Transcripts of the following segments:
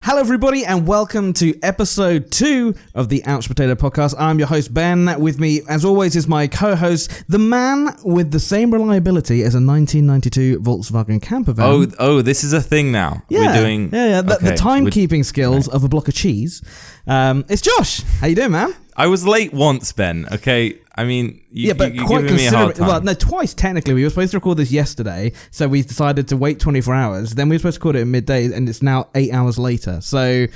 Hello, everybody, and welcome to episode 2 of the Ouch Potato podcast. I'm your host, Ben. With me, as always, is my co-host, the man with the same reliability as a 1992 Volkswagen camper van. Oh, this is a thing now. Yeah, we're doing. Yeah. The timekeeping skills of a block of cheese. It's Josh. How you doing, man? I was late once, Ben. Okay, I mean, you're quite giving me a hard time. Well, no, twice technically. We were supposed to record this yesterday, so we decided to wait 24 hours. Then we were supposed to record it at midday, and it's now 8 hours later. So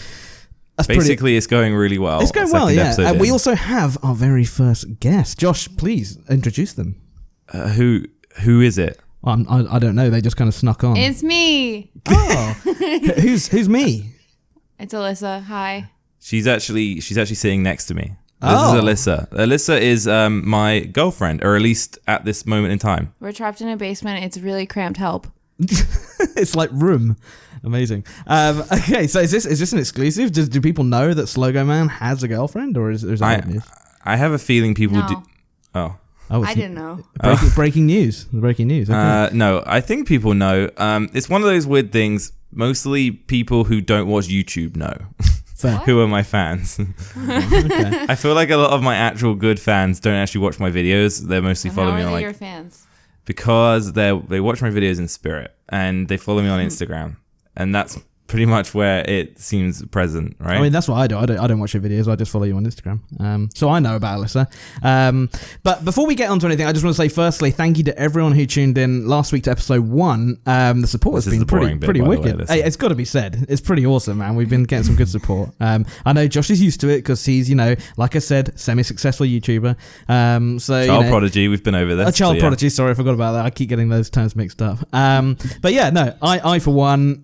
that's basically it's going really well. It's going well, yeah. And we also have our very first guest. Josh, please introduce them. Who is it? Well, I don't know. They just kind of snuck on. It's me. Oh, who's me? It's Alyssa. Hi. She's actually sitting next to me. This is Alyssa. Alyssa is my girlfriend, or at least at this moment in time. We're trapped in a basement. It's really cramped. Help. It's like Room. Amazing. Okay, so is this an exclusive? Do people know that Slogo Man has a girlfriend, or is that news? I have a feeling people do. Oh, I didn't know. Breaking news. Breaking news. Okay. No, I think people know. It's one of those weird things. Mostly people who don't watch YouTube know. Who are my fans? Okay. I feel like a lot of my actual good fans don't actually watch my videos. They're mostly following me on your fans? Because they watch my videos in spirit and they follow me on Instagram, and that's pretty much where it seems present, right? I mean, that's what I do. I don't watch your videos. I just follow you on Instagram. So I know about Alyssa. But before we get on to anything, I just want to say, firstly, thank you to everyone who tuned in last week to episode 1. The support has been pretty wicked. Hey, it's got to be said. It's pretty awesome, man. We've been getting some good support. I know Josh is used to it because he's, like I said, semi-successul YouTuber. Child prodigy. We've been over this. A child prodigy. Sorry, I forgot about that. I keep getting those terms mixed up. But yeah, no, I for one,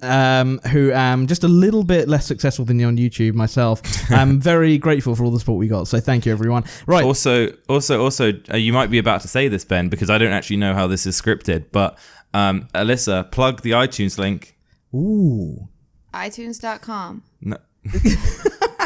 who am just a little bit less successful than you on YouTube myself. I'm very grateful for all the support we got. So thank you, everyone. Right. Also, you might be about to say this, Ben, because I don't actually know how this is scripted. But Alyssa, plug the iTunes link. Ooh. iTunes.com. No.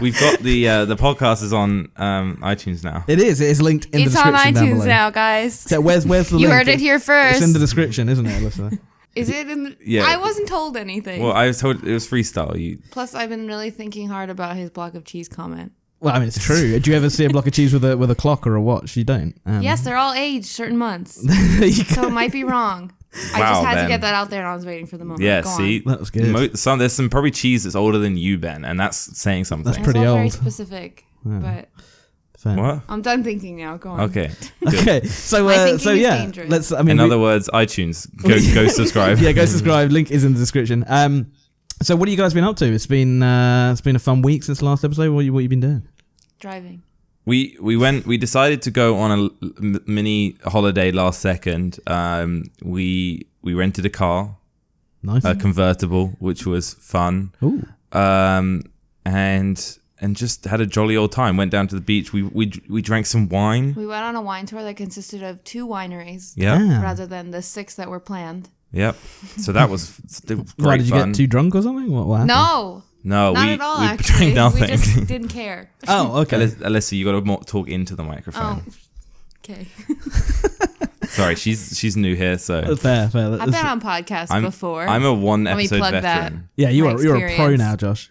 We've got the podcast is on iTunes now. It is. It is linked in the description. It's on iTunes now, guys. So where's the link? You heard it here first. It's in the description, isn't it, Alyssa? Is it in the... Yeah. I wasn't told anything. Well, I was told it was freestyle. Plus, I've been really thinking hard about his block of cheese comment. Well, I mean, it's true. Do you ever see a block of cheese with a clock or a watch? You don't. Yes, they're all aged certain months. So it might be wrong. I just had to get that out there, and I was waiting for the moment. Yeah, see? That was good. There's some probably cheese that's older than you, Ben, and that's saying something. That's pretty old. Very specific, but... Fair. What? I'm done thinking now. Go on. Okay. Okay. So yeah. Dangerous. In other words, iTunes. Go subscribe. Yeah, go subscribe. Link is in the description. So what have you guys been up to? It's been a fun week since the last episode. What you been doing? Driving. We decided to go on a mini holiday last second. We rented a car. Nice. A convertible, which was fun. Ooh. And just had a jolly old time. Went down to the beach. We drank some wine. We went on a wine tour that consisted of 2 wineries. Yeah. Rather than the 6 that were planned. Yep. So that was great Why, did you fun. get too drunk or something? What happened? No, not at all, we actually. drank nothing. We just didn't care. Oh, okay. Alyssa, you got to talk into the microphone. Oh, okay. Sorry, she's new here, so Fair. I've been on podcasts before. I'm a 1 Let me episode plug veteran. Yeah, you're a pro now, Josh.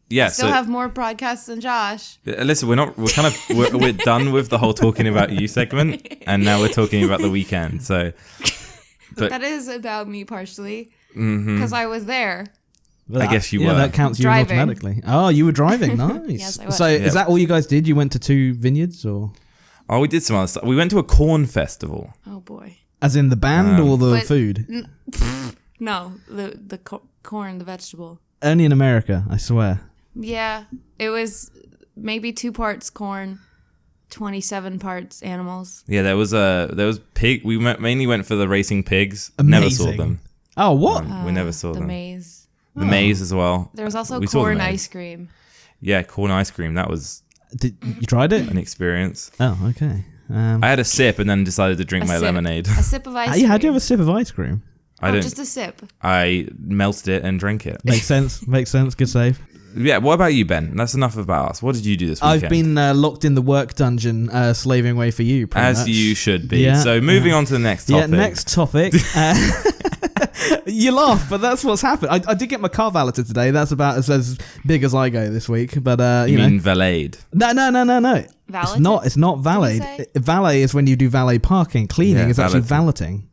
Yeah, Still have more podcasts than Josh. Alyssa, we're done with the whole talking about you segment, and now we're talking about the weekend. So, but that is about me partially because I was there. I guess you were. Yeah, that counts you automatically. Oh, you were driving. Nice. Yes, I was. So, is that all you guys did? You went to 2 vineyards, or? Oh, we did some other stuff. We went to a corn festival. Oh boy. As in the band or the food? No, the corn, the vegetable. Only in America, I swear. Yeah, it was maybe 2 parts corn, 27 parts animals. Yeah, there was pig. We mainly went for the racing pigs. Amazing. Never saw them. Oh, what? We never saw the them. Maze. The maze as well. There was also We saw the corn maze. ice cream. Yeah, corn ice cream. That was Did you tried it? an experience. Oh, okay. I had a sip and then decided to drink my lemonade. A sip of ice cream. How do you have a sip of ice cream? Just a sip. I melted it and drank it. Makes sense. Makes sense. Good save. Yeah, what about you, Ben? That's enough about us. What did you do this weekend? I've been locked in the work dungeon, slaving away for you. As much. you should be. Yeah, so moving on to the next topic. Yeah, next topic. You laugh, but that's what's happened. I did get my car valeted today. That's about as big as I go this week. But you know. mean valeted? No. Valeted? It's not valet. Valet is when you do valet parking. Cleaning is actually valeting.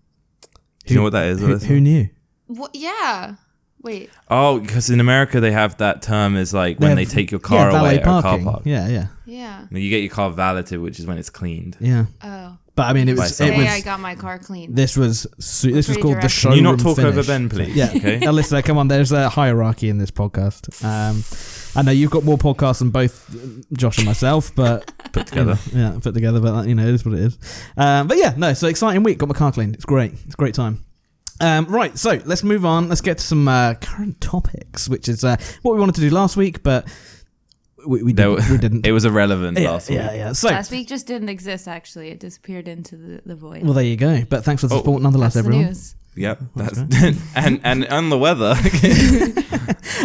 Do you know what that is? Who knew? What? Yeah. Wait. Oh, because in America they have that term is like when they take your car away at a car park. Yeah. You get your car valeted, which is when it's cleaned. Yeah. Oh. But I mean, it was. I got my car cleaned. This was called the showroom. Can you not talk finish. over Ben, please? Yeah. Okay. Alyssa, come on. There's a hierarchy in this podcast. I know you've got more podcasts than both Josh and myself, but put together. Put together. But it is what it is. But yeah, no. So exciting week. Got my car cleaned. It's great. It's a great time. Right, so let's move on. Let's get to some current topics, which is what we wanted to do last week, but we didn't. It was irrelevant last week. Yeah. So last week just didn't exist. Actually, it disappeared into the void. Well, there you go. But thanks for the support, nonetheless, that's everyone. The news. Yep, that's and on the weather.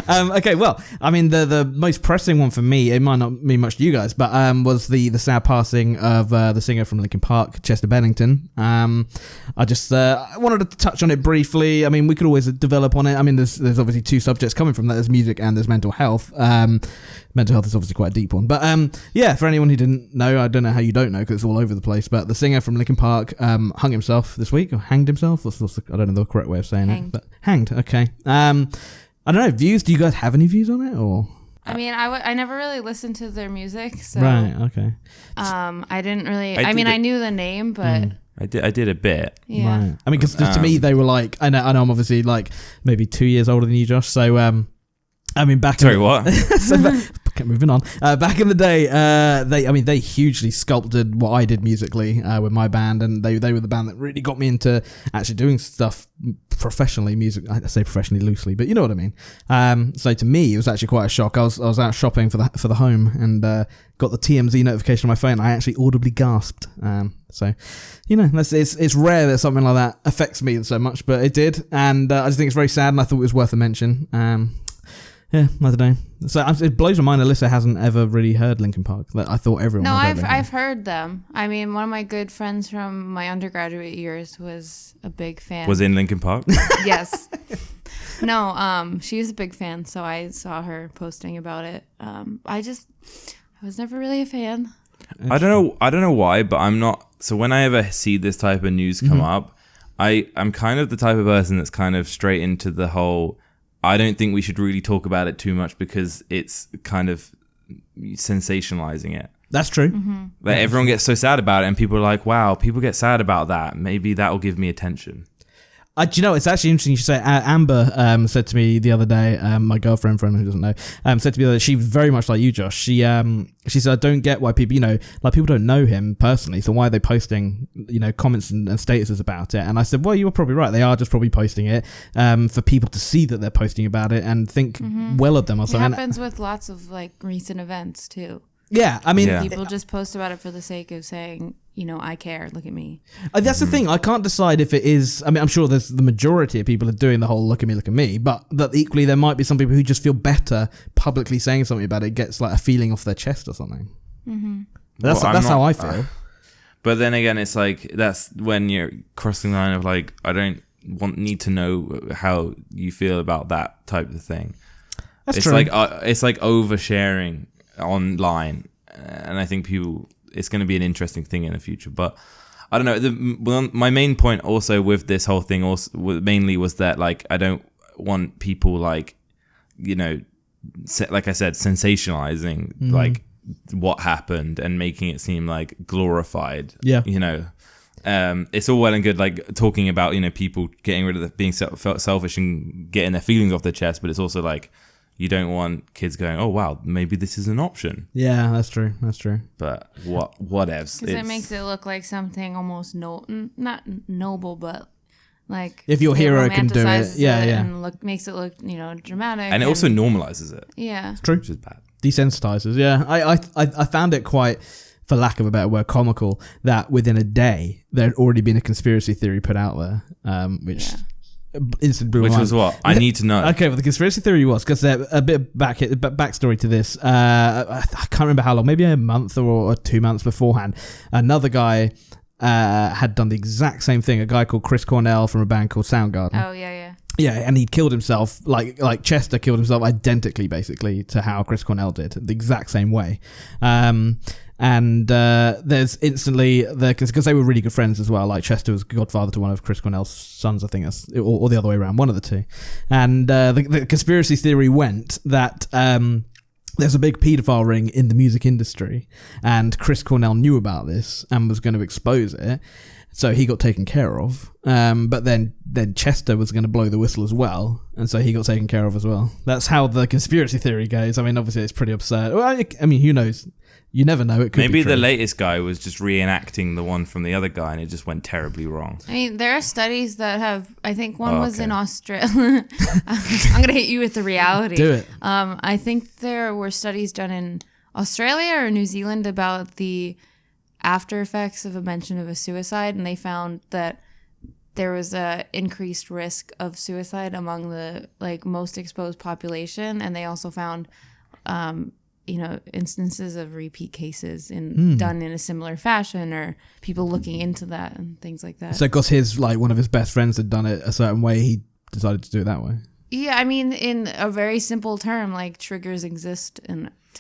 Okay, well, I mean, the most pressing one for me, it might not mean much to you guys, but was the sad passing of the singer from Linkin Park, Chester Bennington. I just wanted to touch on it briefly. I mean, we could always develop on it. I mean, there's obviously two subjects coming from that. There's music and there's mental health. Mental health is obviously quite a deep one. But yeah, for anyone who didn't know, I don't know how you don't know because it's all over the place, but the singer from Linkin Park hung himself this week, or hanged himself. I don't know the correct way of saying it. But hanged, okay. I don't know, views? Do you guys have any views on it? Or I mean, I never really listened to their music, so right, okay. I didn't really. I knew the name, but I did a bit. Yeah. Right. I mean, because to me they were like, I know I'm obviously like maybe 2 years older than you, Josh. So I mean, what? Moving on. Back in the day, they hugely sculpted what I did musically with my band, and they were the band that really got me into actually doing stuff professionally. Music, I say professionally loosely, but you know what I mean. So to me, it was actually quite a shock. I was out shopping for the home and got the TMZ notification on my phone. I actually audibly gasped. So, you know, it's rare that something like that affects me so much, but it did, and I just think it's very sad, and I thought it was worth a mention. Yeah, I don't know. So it blows my mind Alyssa hasn't ever really heard Linkin Park. Like, I thought everyone No, had heard I've heard them. I mean, one of my good friends from my undergraduate years was a big fan. Was in Linkin Park? Yes. No, she was a big fan, so I saw her posting about it. I was never really a fan. I don't know why, but I'm not. So when I ever see this type of news come up, I'm kind of the type of person that's kind of straight into the whole, I don't think we should really talk about it too much because it's kind of sensationalizing it. That's true. Mm-hmm. Like everyone gets so sad about it, and people are like, wow, people get sad about that. Maybe that will give me attention. Do you know, it's actually interesting you should say. Amber said to me the other day, my girlfriend, who doesn't know, said to me that she's very much like you, Josh. She said, I don't get why people, like people don't know him personally, so why are they posting, comments and statuses about it? And I said, well, you were probably right. They are just probably posting it for people to see that they're posting about it and think well of them or something. It happens with lots of like recent events too. Yeah, I mean... People just post about it for the sake of saying, I care, look at me. That's the thing, I can't decide if it is... I mean, I'm sure there's the majority of people are doing the whole look at me, but that equally there might be some people who just feel better publicly saying something about it, gets like a feeling off their chest or something. Mm-hmm. That's how I feel. But then again, it's like, that's when you're crossing the line of like, I don't need to know how you feel about that type of thing. It's true. It's like oversharing online, and I think it's going to be an interesting thing in the future. But I don't know, my main point also with this whole thing also mainly was that like I don't want people like like I said, sensationalizing like what happened and making it seem like glorified. It's all well and good like talking about people getting rid of being selfish and getting their feelings off their chest, but it's also like you don't want kids going, oh, wow, maybe this is an option. Yeah, that's true. But whatevs. Because it makes it look like something almost not noble, but like... If your hero can do it. Yeah. And makes it look, dramatic. And it also normalizes it. Yeah. It's true. Which is bad. Desensitizes, yeah. I found it quite, for lack of a better word, comical, that within a day, there had already been a conspiracy theory put out there, which... Yeah. Which was what? I need to know. Okay, well, the conspiracy theory was, because a bit backstory to this, I can't remember how long, maybe a month or 2 months beforehand, another guy had done the exact same thing, a guy called Chris Cornell from a band called Soundgarden. Oh, yeah. Yeah, and he killed himself like Chester killed himself identically, basically, to how Chris Cornell did, the exact same way. And there's instantly because they were really good friends as well. Like Chester was godfather to one of Chris Cornell's sons, I think, or the other way around, one of the two. And the conspiracy theory went that there's a big paedophile ring in the music industry, and Chris Cornell knew about this and was going to expose it. So he got taken care of, but then Chester was going to blow the whistle as well, and so he got taken care of as well. That's how the conspiracy theory goes. I mean, obviously it's pretty absurd. Well, I mean, who knows? You never know. It could maybe be true. The latest guy was just reenacting the one from the other guy, and it just went terribly wrong. I mean, there are studies that have. I think one was in Australia. I'm gonna hit you with the reality. Do it. I think there were studies done in Australia or New Zealand about the after effects of a mention of a suicide, and they found that there was a increased risk of suicide among the most exposed population, and they also found instances of repeat cases done in a similar fashion, or people looking into that and things like that. So because one of his best friends had done it a certain way, he decided to do it that way. Yeah, I mean, in a very simple term, triggers exist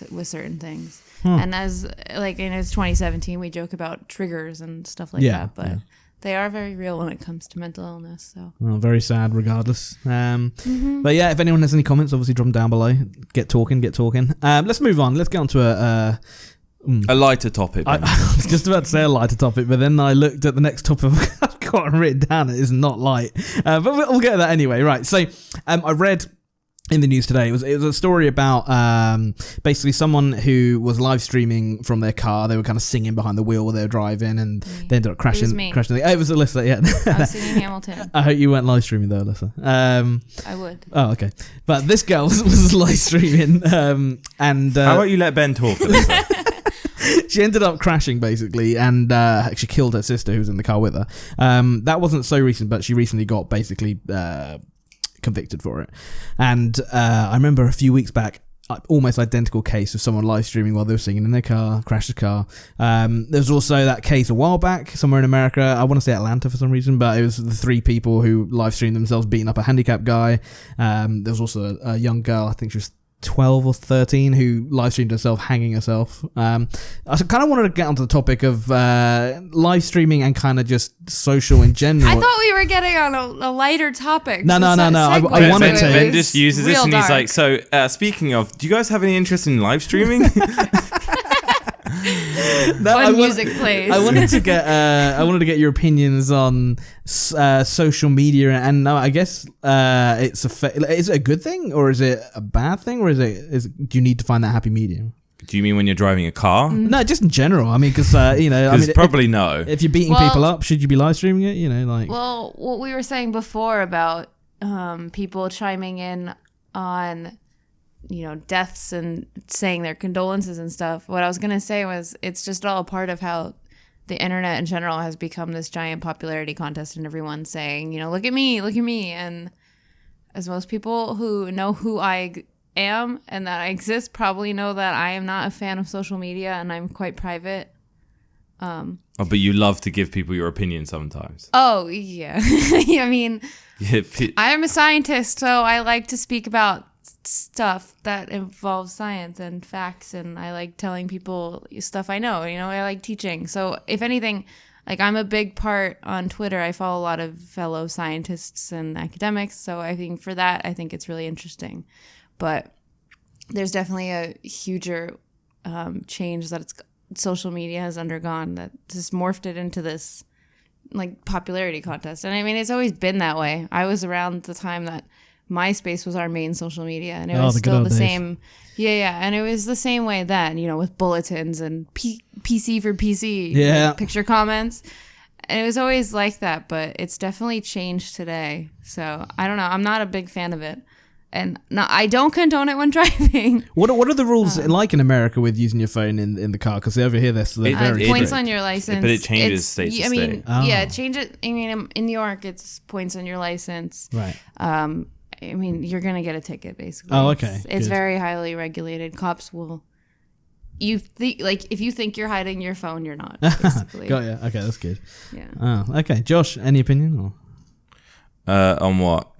with certain things. And as it's 2017, we joke about triggers and stuff like that, but they are very real when it comes to mental illness. So very sad, regardless. But yeah, if anyone has any comments, obviously drop them down below. Get talking. Let's move on. Let's get on to a lighter topic. I was just about to say a lighter topic, but then I looked at the next topic I've got written down. It is not light, but we'll get to that anyway. Right. So I read in the news today, it was a story about basically someone who was live streaming from their car. They were kind of singing behind the wheel while they were driving, and they ended up crashing. It was me. It was Alyssa, yeah. I was singing Hamilton. I hope you weren't live streaming though, Alyssa. I would. Oh, okay. But this girl was live streaming, and how about you let Ben talk, Alyssa? She ended up crashing basically, and actually killed her sister who was in the car with her. That wasn't so recent, but she recently got basically convicted for it. And I remember a few weeks back, almost identical case of someone live streaming while they were singing in their car, crashed the car. There's also that case a while back somewhere in America. I want to say Atlanta for some reason, but it was the 3 people who live streamed themselves beating up a handicapped guy. There was also a young girl, I think she was 12 or 13, who live streamed herself hanging herself. I kind of wanted to get onto the topic of live streaming and kind of just social in general. I thought we were getting on a lighter topic. No. I wanted to. Ben just uses this and he's dark. like, so speaking of, do you guys have any interest in live streaming? Music plays. I wanted to get your opinions on social media, and I guess is it a good thing or is it a bad thing, or do you need to find that happy medium? Do you mean when you're driving a car? No, just in general. I mean, because probably no. If you're beating people up, should you be live streaming it? Well, what we were saying before about people chiming in on deaths and saying their condolences and stuff. What I was going to say was it's just all a part of how the internet in general has become this giant popularity contest, and everyone's saying, look at me. And as most people who know who I am and that I exist probably know that I am not a fan of social media, and I'm quite private. But you love to give people your opinion sometimes. Oh, yeah. I mean, I am a scientist, so I like to speak about stuff that involves science and facts, and I like telling people stuff I know. I like teaching. So if anything, I'm a big part on Twitter. I follow a lot of fellow scientists and academics, so I think for that, I think it's really interesting. But there's definitely a huger change that social media has undergone that just morphed it into this popularity contest. And I mean, it's always been that way. I was around the time that MySpace was our main social media, and it was still the same. Yeah, and it was the same way then, with bulletins and PC for PC, picture comments. And it was always like that, but it's definitely changed today. So I don't know. I'm not a big fan of it. And no, I don't condone it when driving. What are the rules like in America with using your phone in the car? Because over here, they're very points on your license. But it changes state to state. Yeah, it changes. I mean, in New York, it's points on your license. Right. I mean, you're going to get a ticket, basically. Oh, okay. It's very highly regulated. Cops will... if you think you're hiding your phone, you're not, basically. Got ya. Okay, that's good. Yeah. Oh, okay. Josh, any opinion? Or? On what?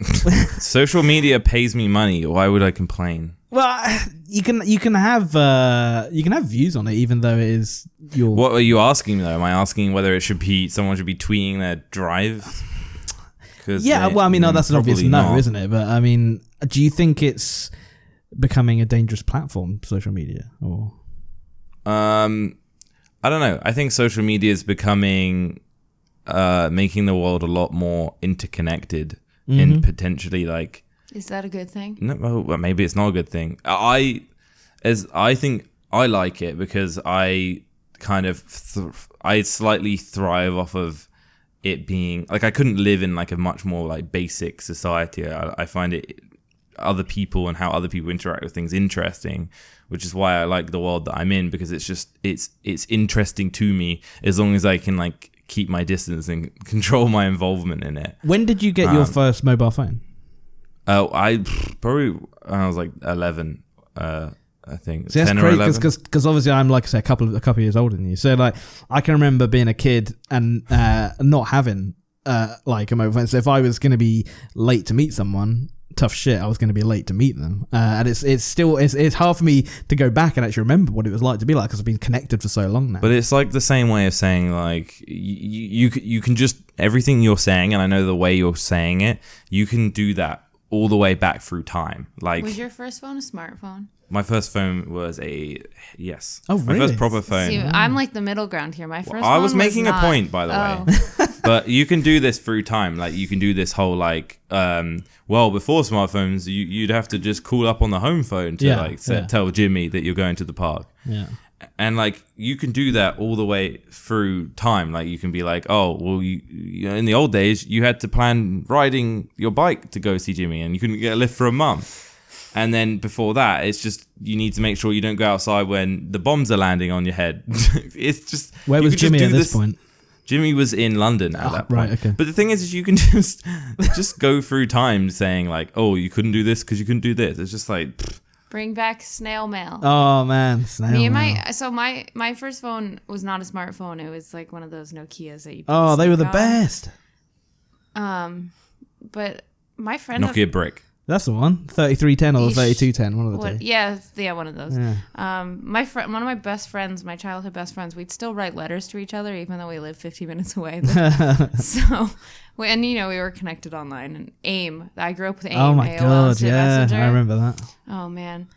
Social media pays me money. Why would I complain? Well, you can have views on it, even though it is your. What are you asking though? Am I asking whether someone should be tweeting their drive? Yeah, well, I mean, no, that's an obvious no, isn't it? But I mean, do you think it's becoming a dangerous platform, social media, or? I don't know. I think social media is becoming, making the world a lot more interconnected and potentially like. Is that a good thing? No, well, maybe it's not a good thing. I think I like it because I kind of I slightly thrive off of it being like I couldn't live in like a much more like basic society. I find it other people and how other people interact with things interesting, which is why I like the world that I'm in, because it's just it's interesting to me as long as I can like keep my distance and control my involvement in it. When did you get your first mobile phone? I probably when I was like 11, I think. See, that's 10 crazy or 11. because obviously I'm, like I say, a couple of years older than you. So like I can remember being a kid and not having like a mobile phone. So if I was going to be late to meet someone, tough shit, I was going to be late to meet them. And it's hard for me to go back and actually remember what it was like to be like, because I've been connected for so long now. But it's like the same way of saying like you can just everything you're saying, and I know the way you're saying it, you can do that all the way back through time. Like, was your first phone a smartphone? My first phone was yes. Oh, really? My first proper phone. See, I'm like the middle ground here. My first. I was making a point, by the way. But you can do this through time. Like you can do this whole like, well, before smartphones, you'd have to just call up on the home phone to tell Jimmy that you're going to the park. Yeah. And like you can do that all the way through time. Like you can be like, oh, well, you know, in the old days, you had to plan riding your bike to go see Jimmy, and you couldn't get a lift for a month. And then before that, it's just you need to make sure you don't go outside when the bombs are landing on your head. It's just where was Jimmy at this point? Jimmy was in London at that point. Right, okay. But the thing is you can just go through time saying like, oh, you couldn't do this because you couldn't do this. It's just like. Pfft. Bring back snail mail. Oh man, snail mail. My first phone was not a smartphone. It was like one of those Nokias that you. Oh, they were the best. But my friend Nokia brick. That's the one. 3310 or 3210, one of the two. Yeah, one of those. Yeah. My friend, one of my best friends, my childhood best friends, we'd still write letters to each other even though we lived 50 minutes away. So, and we were connected online. And AIM, I grew up with AIM. Oh my god, yeah, Messenger. I remember that. Oh man.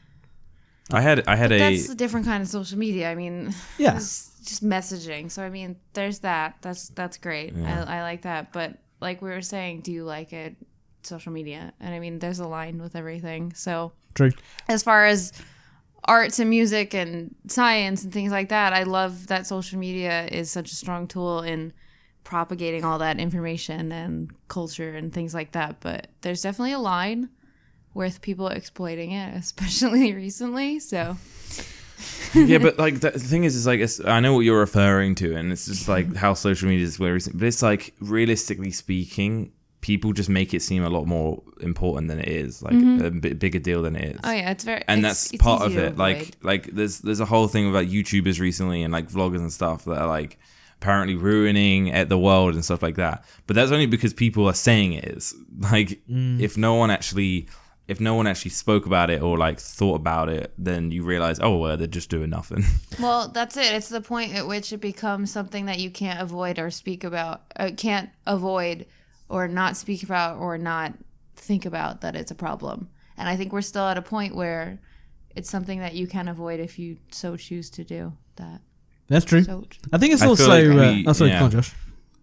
That's a different kind of social media. I mean, yeah, it's just messaging. So I mean, there's that. That's great. Yeah. I like that. But like we were saying, do you like it? Social media, and I mean there's a line with everything. So true. As far as arts and music and science and things like that, I love that social media is such a strong tool in propagating all that information and culture and things like that. But there's definitely a line with people exploiting it, especially recently. So yeah, but like the thing is like I know what you're referring to, and it's just like how social media is very recent, but it's like realistically speaking, people just make it seem a lot more important than it is, like a bigger deal than it is. Oh yeah, that's part of it. Like there's a whole thing about YouTubers recently and like vloggers and stuff that are like apparently ruining the world and stuff like that. But that's only because people are saying it is. Like if no one actually spoke about it or like thought about it, then you realize, oh well, they're just doing nothing. Well, that's it. It's the point at which it becomes something that you can't avoid or speak about. Can't avoid. Or not speak about or not think about that it's a problem. And I think we're still at a point where it's something that you can avoid if you so choose to do that. That's true. I think it's also... Come on, Josh.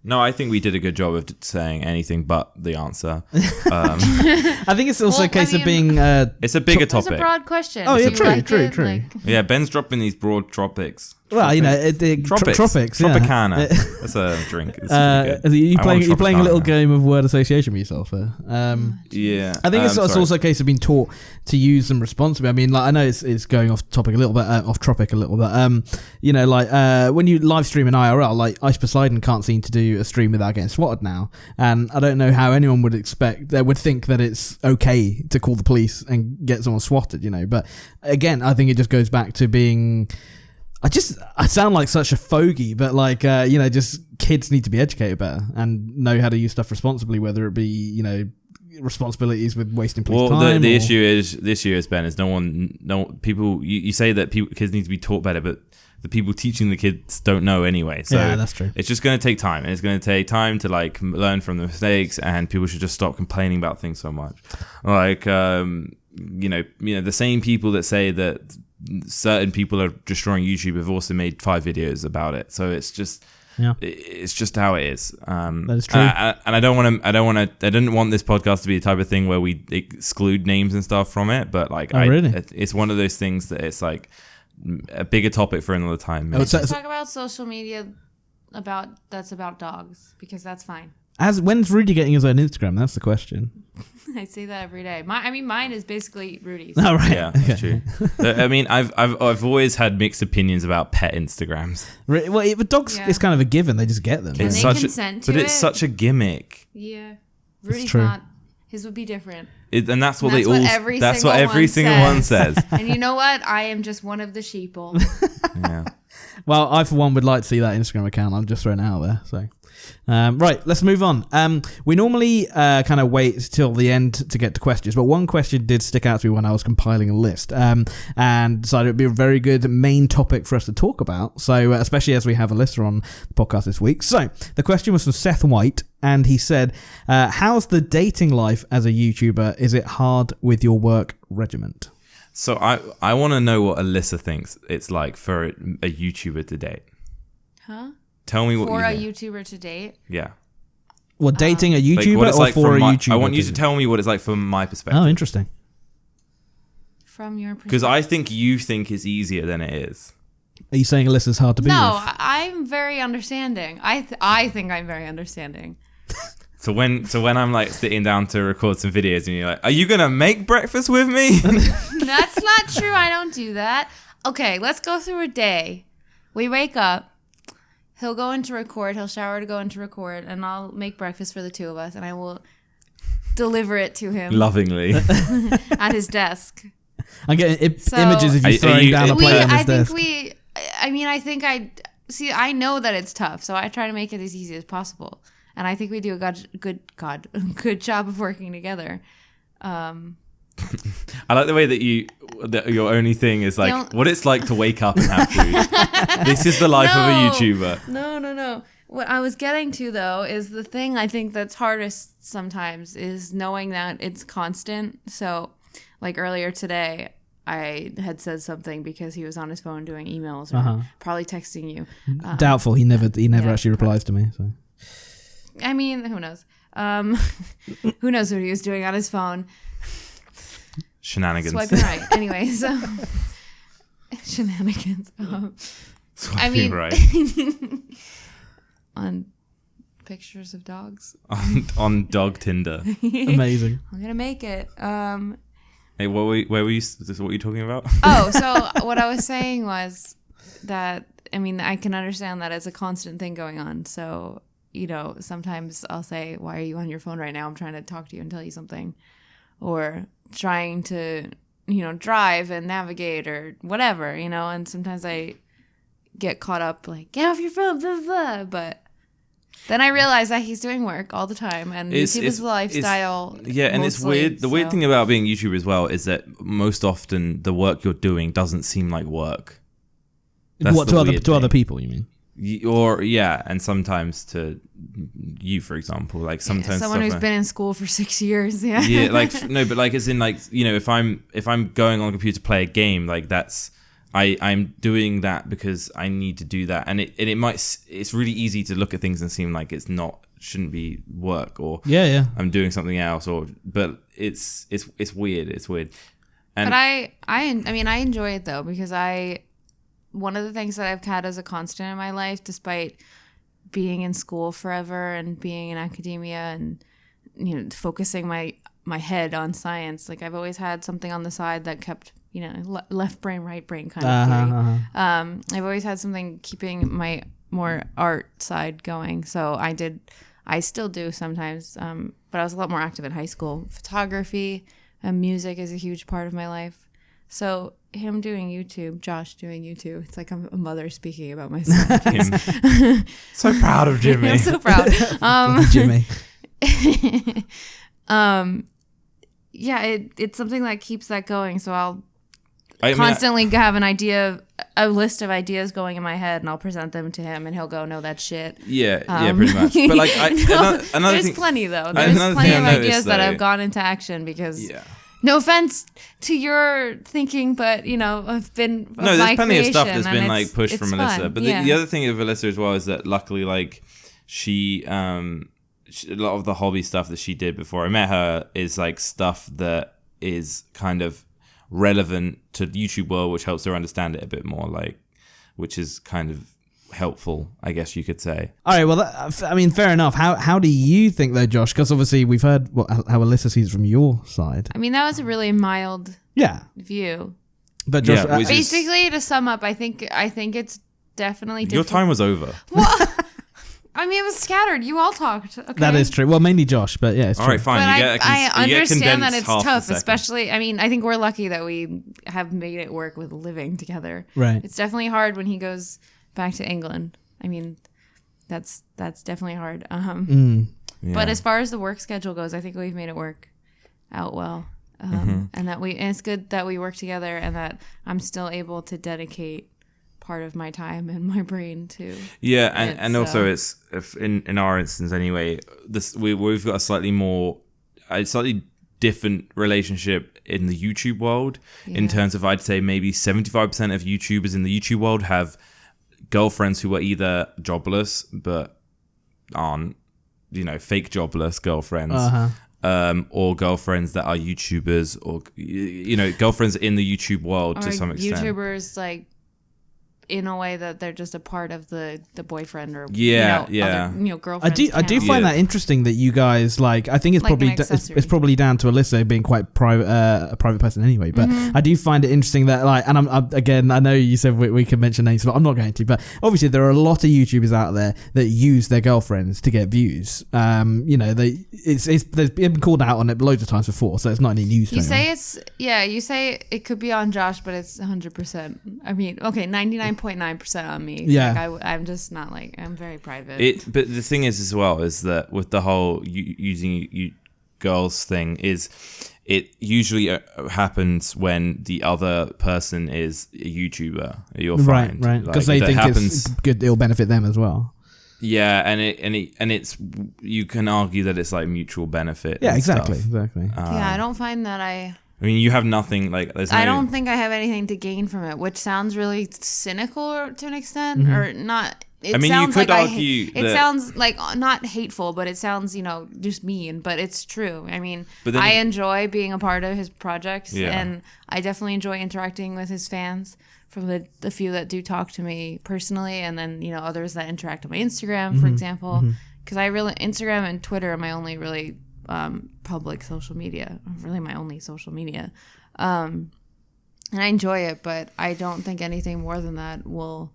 No, I think we did a good job of saying anything but the answer. I think it's also a case of being... it's a bigger topic. It's a broad question. Oh, yeah, true. Like, yeah, Ben's dropping these broad topics. Well, tropics. Tropicana. Yeah. That's a drink. You're playing a little game of word association with yourself there. Yeah. I think it's also a case of being taught to use them responsibly. I mean, like I know it's going off topic a little bit, off tropic a little bit. When you live stream in IRL, like Ice Poseidon can't seem to do a stream without getting swatted now, and I don't know how anyone would think that it's okay to call the police and get someone swatted. But again, I think it just goes back to being I sound like such a fogey, but like, just kids need to be educated better and know how to use stuff responsibly, whether it be, responsibilities with wasting police time. Well, the issue is, Ben, is people, you say that kids need to be taught better, but the people teaching the kids don't know anyway. So yeah, that's true. It's just going to take time, and it's going to take time to like learn from the mistakes, and people should just stop complaining about things so much. Like, the same people that say that certain people are destroying YouTube have also made 5 videos about it. So it's just, it's just how it is. That is true. And I didn't want this podcast to be the type of thing where we exclude names and stuff from it. But like, really? It's one of those things that it's like a bigger topic for another time. Let's talk about social media that's about dogs, because that's fine. When's Rudy getting his own Instagram? That's the question. I say that every day. Mine is basically Rudy's. Oh, right. Yeah, that's true. I mean, I've always had mixed opinions about pet Instagrams. Well, but dogs is kind of a given. They just get them. And they consent to it. But it's such a gimmick. Yeah. Rudy's not. His would be different. And that's what that's what every single one says. And you know what? I am just one of the sheeple. Yeah. Well, I for one would like to see that Instagram account. I'm just throwing it out there. So, right, let's move on. We normally kind of wait till the end to get to questions, but one question did stick out to me when I was compiling a list, and decided it would be a very good main topic for us to talk about. So, especially as we have Alyssa on the podcast this week. So, the question was from Seth White, and he said, "How's the dating life as a YouTuber? Is it hard with your work regiment?" So I want to know what Alyssa thinks it's like for a YouTuber to date. Huh? Tell me what for a think. YouTuber to date. Yeah. Well, dating a YouTuber what it's or like for a YouTuber? I want you to tell me what it's like from my perspective. Oh, interesting. From your perspective. Because I think you think it's easier than it is. Are you saying Alyssa's hard to be with? No, I'm very understanding. I think I'm very understanding. So when I'm like sitting down to record some videos and you're like, are you going to make breakfast with me? That's not true. I don't do that. Okay, let's go through a day. We wake up. He'll go into record. He'll shower to go into record. And I'll make breakfast for the two of us. And I will deliver it to him. Lovingly. At his desk. I'm getting images of you throwing down a plate on his desk. I know that it's tough. So I try to make it as easy as possible. And I think we do a good job of working together. I like the way that your only thing is like what it's like to wake up and have food. This is the life of a YouTuber. No. What I was getting to though is the thing I think that's hardest sometimes is knowing that it's constant. So like earlier today, I had said something because he was on his phone doing emails or probably texting you. Doubtful. He never actually replies to me. So. I mean, who knows? Who knows what he was doing on his phone? Shenanigans. Swiping right. Anyway, so shenanigans. Swiping right. On pictures of dogs. on dog Tinder. Amazing. I'm gonna make it. Hey, where were you? Is this what you're talking about? Oh, so what I was saying was that I can understand that it's a constant thing going on. So. Sometimes I'll say, why are you on your phone right now? I'm trying to talk to you and tell you something. Or trying to, drive and navigate or whatever, and sometimes I get caught up like, get off your phone, blah, blah, blah. But then I realize that he's doing work all the time and YouTube is lifestyle. And it's weird. The weird thing about being a YouTuber as well is that most often the work you're doing doesn't seem like work. That's what to other people, you mean? And sometimes to you, for example, like sometimes someone who's been in school for 6 years, but as in if I'm going on a computer to play a game, like that's I'm doing that because I need to do that, and it's really easy to look at things and seem like shouldn't be work or I'm doing something else but it's weird. And but I enjoy it though because one of the things that I've had as a constant in my life, despite being in school forever and being in academia and focusing my head on science, like I've always had something on the side that kept left brain, right brain kind of theory. I've always had something keeping my more art side going. So I still do sometimes, but I was a lot more active in high school. Photography and music is a huge part of my life. So him doing YouTube, Josh doing YouTube, it's like I'm a mother speaking about my son. So proud of Jimmy. I'm so proud. Jimmy. Yeah, it's something that keeps that going. So I'll constantly have a list of ideas going in my head, and I'll present them to him, and he'll go, "No, that's shit." Yeah, pretty much. But like, another there's thing, plenty though. There's plenty of ideas that have gone into action because. Yeah. No offense to your thinking, but I've been there's plenty of stuff that's been like pushed from Alyssa. Fun. But the other thing of Alyssa as well is that luckily, like she a lot of the hobby stuff that she did before I met her is like stuff that is kind of relevant to the YouTube world, which helps her understand it a bit more, like, which is kind of helpful, I guess you could say. All right, well, fair enough. How do you think though, Josh? Because obviously we've heard how Alyssa sees it from your side. I mean, that was a really mild view. But Josh, basically, to sum up, I think it's definitely different. Your time was over. Well, I mean, it was scattered. You all talked. Okay? That is true. Well, mainly Josh, but yeah, it's true. All right, fine. But I understand that it's tough, especially. I mean, I think we're lucky that we have made it work with living together. Right. It's definitely hard when he goes back to England. I mean, that's definitely hard. But as far as the work schedule goes, I think we've made it work out well. And it's good that we work together, and that I'm still able to dedicate part of my time and my brain to also it's in our instance anyway, we've got a slightly different relationship in the YouTube world in terms of, I'd say maybe 75% of YouTubers in the YouTube world have girlfriends who are either jobless but aren't, fake jobless girlfriends, or girlfriends that are YouTubers, or girlfriends in the YouTube world or to some extent. YouTubers like in a way that they're just a part of the boyfriend or other, girlfriend. I do find that interesting that you guys like. I think it's probably it's probably down to Alyssa being quite private, a private person anyway. But I do find it interesting that like, and I'm again, I know you said we can mention names, but I'm not going to. But obviously there are a lot of YouTubers out there that use their girlfriends to get views. They've been called out on it loads of times before, so it's not any news. You say it could be on Josh, but it's 100%. I mean, okay, 99.9% on me. Yeah, like I'm just not like, I'm very private. But the thing is as well is that with the whole using girls thing is, it usually happens when the other person is a YouTuber. Your friend, right? Because they think it's good. It'll benefit them as well. Yeah, and it's you can argue that it's like mutual benefit. Yeah, exactly. I don't find that I mean, you have nothing like. I don't think I have anything to gain from it, which sounds really cynical to an extent, or not. You could argue it sounds like not hateful, but it sounds just mean. But it's true. I mean, I enjoy being a part of his projects, and I definitely enjoy interacting with his fans. From the few that do talk to me personally, and then others that interact on my Instagram, for example, because Instagram and Twitter are my only really public social media, really my only social media, and I enjoy it, but I don't think anything more than that will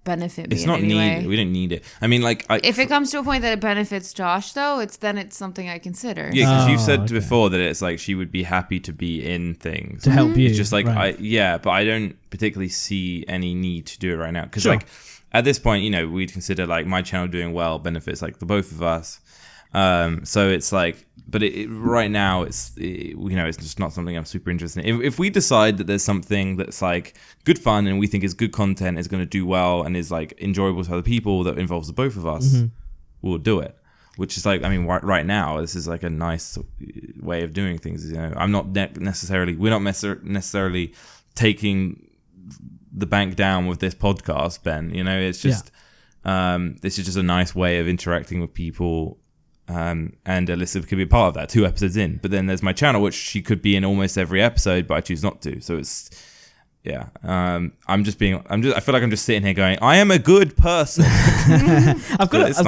benefit me. It's not needed. We don't need it. I mean, like, if it comes to a point that it benefits Josh, though, it's something I consider. Yeah, because you've said before that it's like she would be happy to be in things to help you. It's just like but I don't particularly see any need to do it right now because like at this point, we'd consider like my channel doing well benefits like the both of us. So it's like, but right now it's just not something I'm super interested in. If we decide that there's something that's like good fun and we think is good content, is going to do well and is like enjoyable to other people that involves the both of us, we'll do it. Which is like, I mean, right now this is like a nice way of doing things. I'm not we're not necessarily taking the bank down with this podcast, Ben. It's just this is just a nice way of interacting with people. And Alyssa could be a part of that 2 episodes in, but then there's my channel, which she could be in almost every episode, but I choose not to. So it's, I feel like I'm just sitting here going, I am a good person. I've got to ask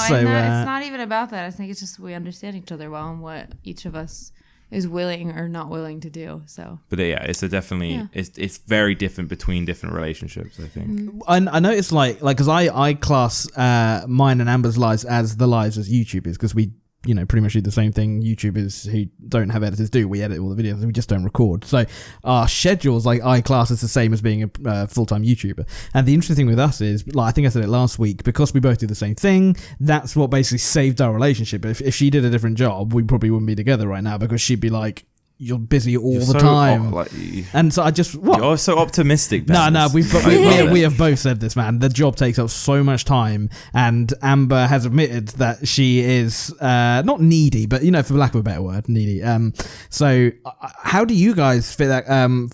though. It's not even about that. I think it's just we understand each other well and what each of us is willing or not willing to do. So, but it's it's very different between different relationships, I think. I noticed like because I class mine and Amber's lives as the lives as YouTubers, because we pretty much do the same thing YouTubers who don't have editors do. We edit all the videos, we just don't record. So our schedules, like I class as the same as being a full-time YouTuber. And the interesting thing with us is, like I think I said it last week, because we both do the same thing, that's what basically saved our relationship. If she did a different job, we probably wouldn't be together right now, because she'd be like, you're busy all the time. And so I just... What? You're so optimistic, Ben. No, we have both said this, man. The job takes up so much time, and Amber has admitted that she is not needy, but, for lack of a better word, needy. So how do you guys fit that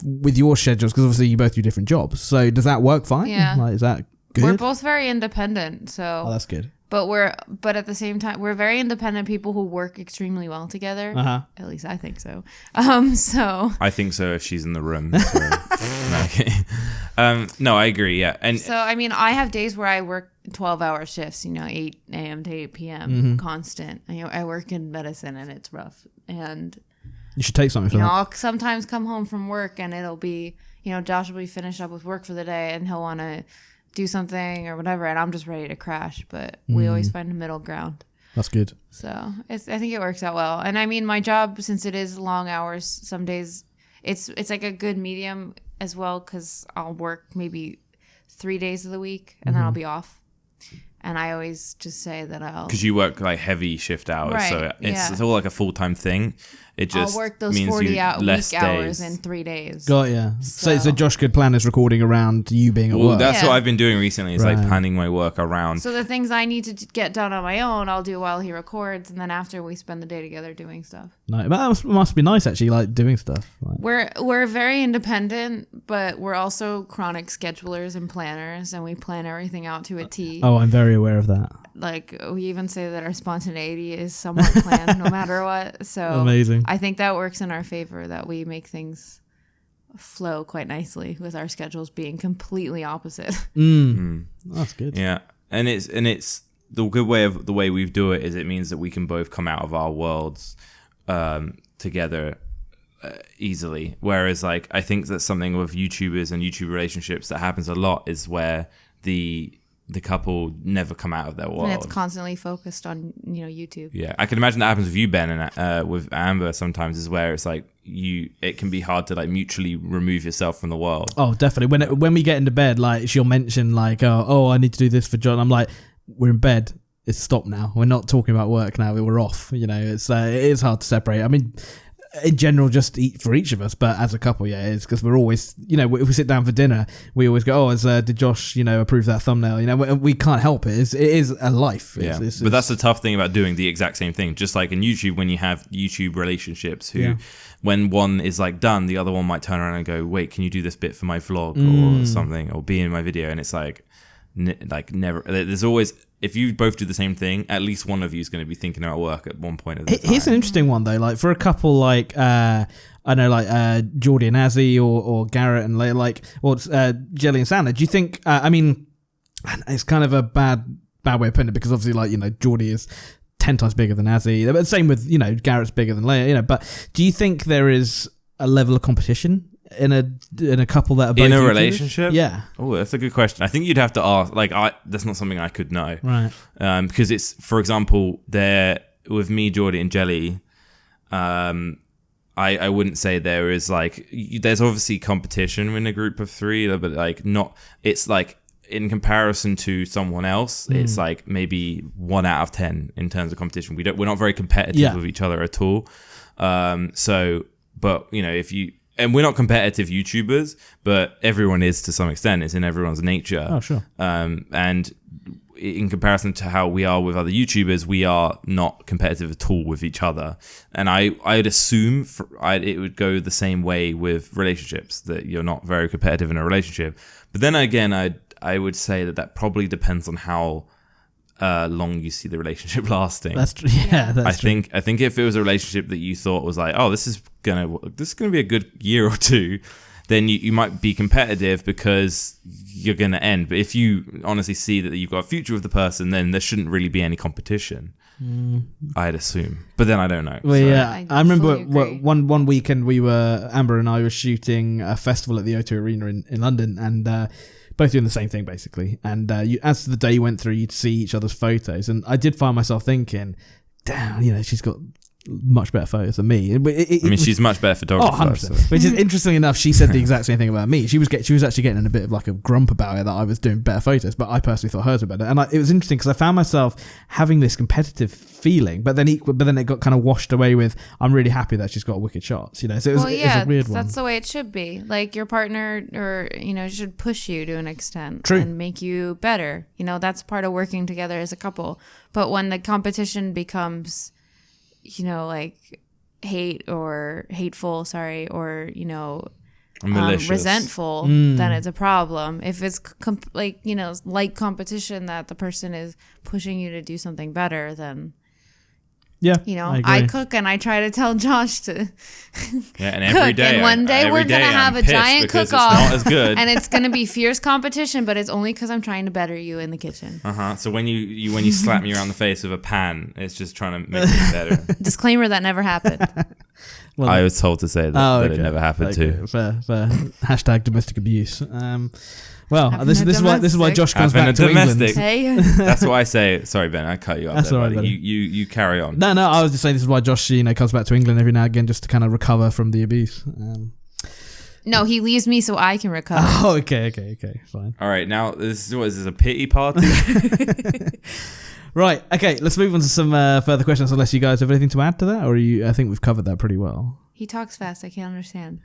with your schedules? Because obviously you both do different jobs. So does that work fine? Yeah. Like, is that good? We're both very independent, so... Oh, that's good. But at the same time, we're very independent people who work extremely well together. Uh-huh. At least I think so. So I think so if she's in the room. So. No, I agree. Yeah, and so I mean, I have days where I work 12-hour shifts. 8 a.m. to 8 p.m. constant. I work in medicine, and it's rough. And you should take something for that. I'll sometimes come home from work, and it'll be, Josh will be finished up with work for the day, and he'll want to do something or whatever, and I'm just ready to crash, but we always find a middle ground. That's good. So I think it works out well. And I mean, my job, since it is long hours, some days it's like a good medium as well, because I'll work maybe 3 days of the week and then I'll be off. And I always just say that because you work like heavy shift hours, right, so it's all like a full-time thing. It just I'll work those means 40 week hours in 3 days. Got ya. So Josh could plan his recording around you being at work. That's what I've been doing recently, is like planning my work around. So the things I need to get done on my own, I'll do while he records, and then after we spend the day together doing stuff. No, but that must be nice, actually, like doing stuff. Like. We're very independent, but we're also chronic schedulers and planners, and we plan everything out to a T. Oh, I'm very aware of that. Like, we even say that our spontaneity is somewhat planned no matter what. So amazing. I think that works in our favor, that we make things flow quite nicely with our schedules being completely opposite. That's good. Yeah. And it's the good way of the way we do it is it means that we can both come out of our worlds together easily. Whereas like I think that's something with YouTubers and YouTube relationships that happens a lot, is where the couple never come out of their world. And it's constantly focused on, YouTube. Yeah, I can imagine that happens with you, Ben, and with Amber sometimes, is where it's like it can be hard to like mutually remove yourself from the world. Oh, definitely. When we get into bed, like she'll mention like, oh, I need to do this for John. I'm like, we're in bed. It's stopped now. We're not talking about work now. We're off. It is hard to separate. I mean, in general, just for each of us, but as a couple, it's because we're always, if we sit down for dinner, we always go, did Josh, approve that thumbnail? We can't help it. It is a life. Yeah. But that's the tough thing about doing the exact same thing. Just like in YouTube, when you have YouTube relationships when one is like done, the other one might turn around and go, wait, can you do this bit for my vlog or something, or be in my video? And it's like never, there's always, if you both do the same thing, at least one of you is going to be thinking about work at one point of the time. Here's an interesting one though, like for a couple like I know like Geordie and Azzy or Garrett and or Jelly and Sandra. Do you think? I mean, it's kind of a bad way of putting it, because obviously Geordie is 10 times bigger than Azzy, but same with Garrett's bigger than Leia. But do you think there is a level of competition in a couple that are both in a YouTubers? relationship? Yeah. Oh, that's a good question. I think you'd have to ask. That's not something I could know, right? Because it's, for example, there with me, Geordie and Jelly. I wouldn't say there is there's obviously competition in a group of three, but not. It's like in comparison to someone else, it's like maybe 1 out of 10 in terms of competition. We're not very competitive with each other at all. But if you. And we're not competitive YouTubers, but everyone is to some extent. It's in everyone's nature. Oh, sure. And in comparison to how we are with other YouTubers, we are not competitive at all with each other. And I'd assume it would go the same way with relationships, that you're not very competitive in a relationship. But then again, I would say that probably depends on how long you see the relationship lasting. That's true. Yeah, that's true. I think if it was a relationship that you thought was like, oh, this is gonna be a good year or two, then you might be competitive because you're gonna end. But if you honestly see that you've got a future with the person, then there shouldn't really be any competition. I'd assume, but then I don't know. Well, yeah, I remember one weekend Amber and I were shooting a festival at the O2 Arena in London, and both doing the same thing basically. And as the day went through, you'd see each other's photos, and I did find myself thinking, damn, she's got much better photos than me. She's much better photographer. So. Which is interesting enough. She said the exact same thing about me. She was actually getting in a bit of like a grump about it that I was doing better photos, but I personally thought hers were better. And it was interesting because I found myself having this competitive feeling, but then it got kind of washed away with I'm really happy that she's got wicked shots. So it was, it's a weird one. That's the way it should be. Like your partner, or should push you to an extent. True. And make you better. That's part of working together as a couple. But when the competition becomes like hate or hateful, or resentful, then it's a problem. If it's like competition that the person is pushing you to do something better, then I cook and I try to tell Josh to and every cook. day, And one day we're gonna have a giant cook-off, not as good. and it's gonna be fierce competition, but it's only because I'm trying to better you in the kitchen. So when you slap me around the face with a pan, it's just trying to make me better. Disclaimer: that never happened. Well, I was told to say that it never happened too. Fair. Hashtag domestic abuse. This is why Josh comes back to England. Hey. That's what I say. Sorry, Ben, I cut you off. That's there, all right, buddy. You carry on. No, I was just saying this is why Josh comes back to England every now and again just to kind of recover from the abuse. No, he leaves me so I can recover. Oh, okay, fine. All right, now this is a pity party. Right, okay, let's move on to some further questions. Unless you guys have anything to add to that, or I think we've covered that pretty well. He talks fast. I can't understand.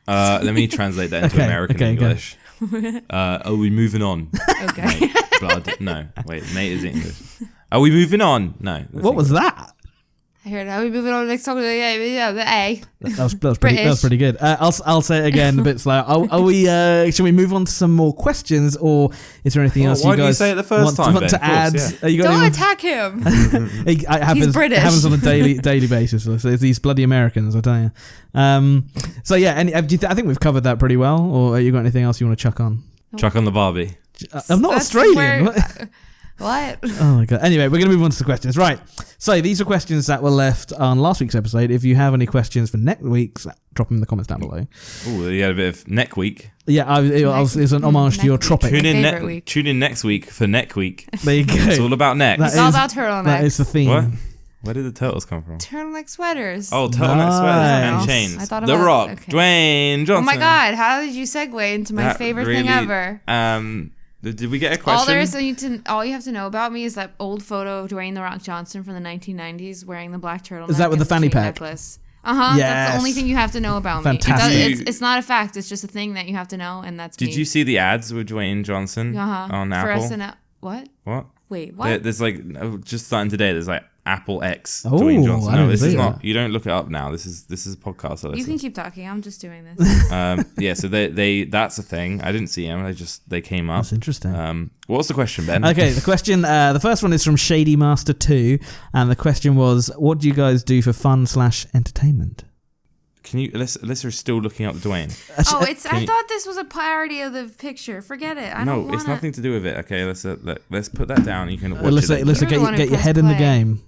Let me translate that into American English. Are we moving on? Okay. Mate, blood. No, wait. Mate is English. Are we moving on? No. What was that? I heard. Are we moving on next topic? Yeah, the A. That was pretty good. I'll say it again a bit slow. Are we? Should we move on to some more questions, or is there anything else you guys why did you say it the first time, want to add? Don't attack him. He's British. It happens on a daily basis. So it's these bloody Americans, I tell you. So yeah, I think we've covered that pretty well. Or you got anything else you want to chuck on? Chuck on the Barbie. I'm not Australian. What? Oh my god. Anyway, we're going to move on to the questions. Right. So these are questions that were left on last week's episode. If you have any questions for next week's, drop them in the comments down below. Oh, you had a bit of neck week. Yeah, it's an homage to your tropic. Tune in next week for neck week. There you go. It's all about neck. It's all about turtlenecks. That is the theme. What? Where did the turtles come from? Turtleneck sweaters. Oh, turtleneck sweaters and chains. I thought The Rock, Dwayne Johnson. Oh my god, how did you segue into my favorite thing ever? Did we get a question? All you have to know about me is that old photo of Dwayne "The Rock" Johnson from the 1990s wearing the black turtleneck. Is that with the fanny pack? Necklace. Yes. That's the only thing you have to know about Fantastic. me. It's not a fact. It's just a thing that you have to know, and that's me. Did you see the ads with Dwayne Johnson on Apple? For SNL. What? Wait, what? There's just starting today. There's Apple X Dwayne Johnson. No, this is not. You don't look it up now. This is a podcast. Alyssa. You can keep talking. I'm just doing this. So they that's a thing. I didn't see them. They came up. That's interesting. What was the question, Ben? Okay, the question. The first one is from Shady Master 2, and the question was, "What do you guys do for fun/entertainment?" Can you? Alyssa is still looking up Dwayne. I thought this was a parody of the picture. Forget it. It's nothing to do with it. Okay, let's put that down. You can watch it. Alyssa, get your head in the game.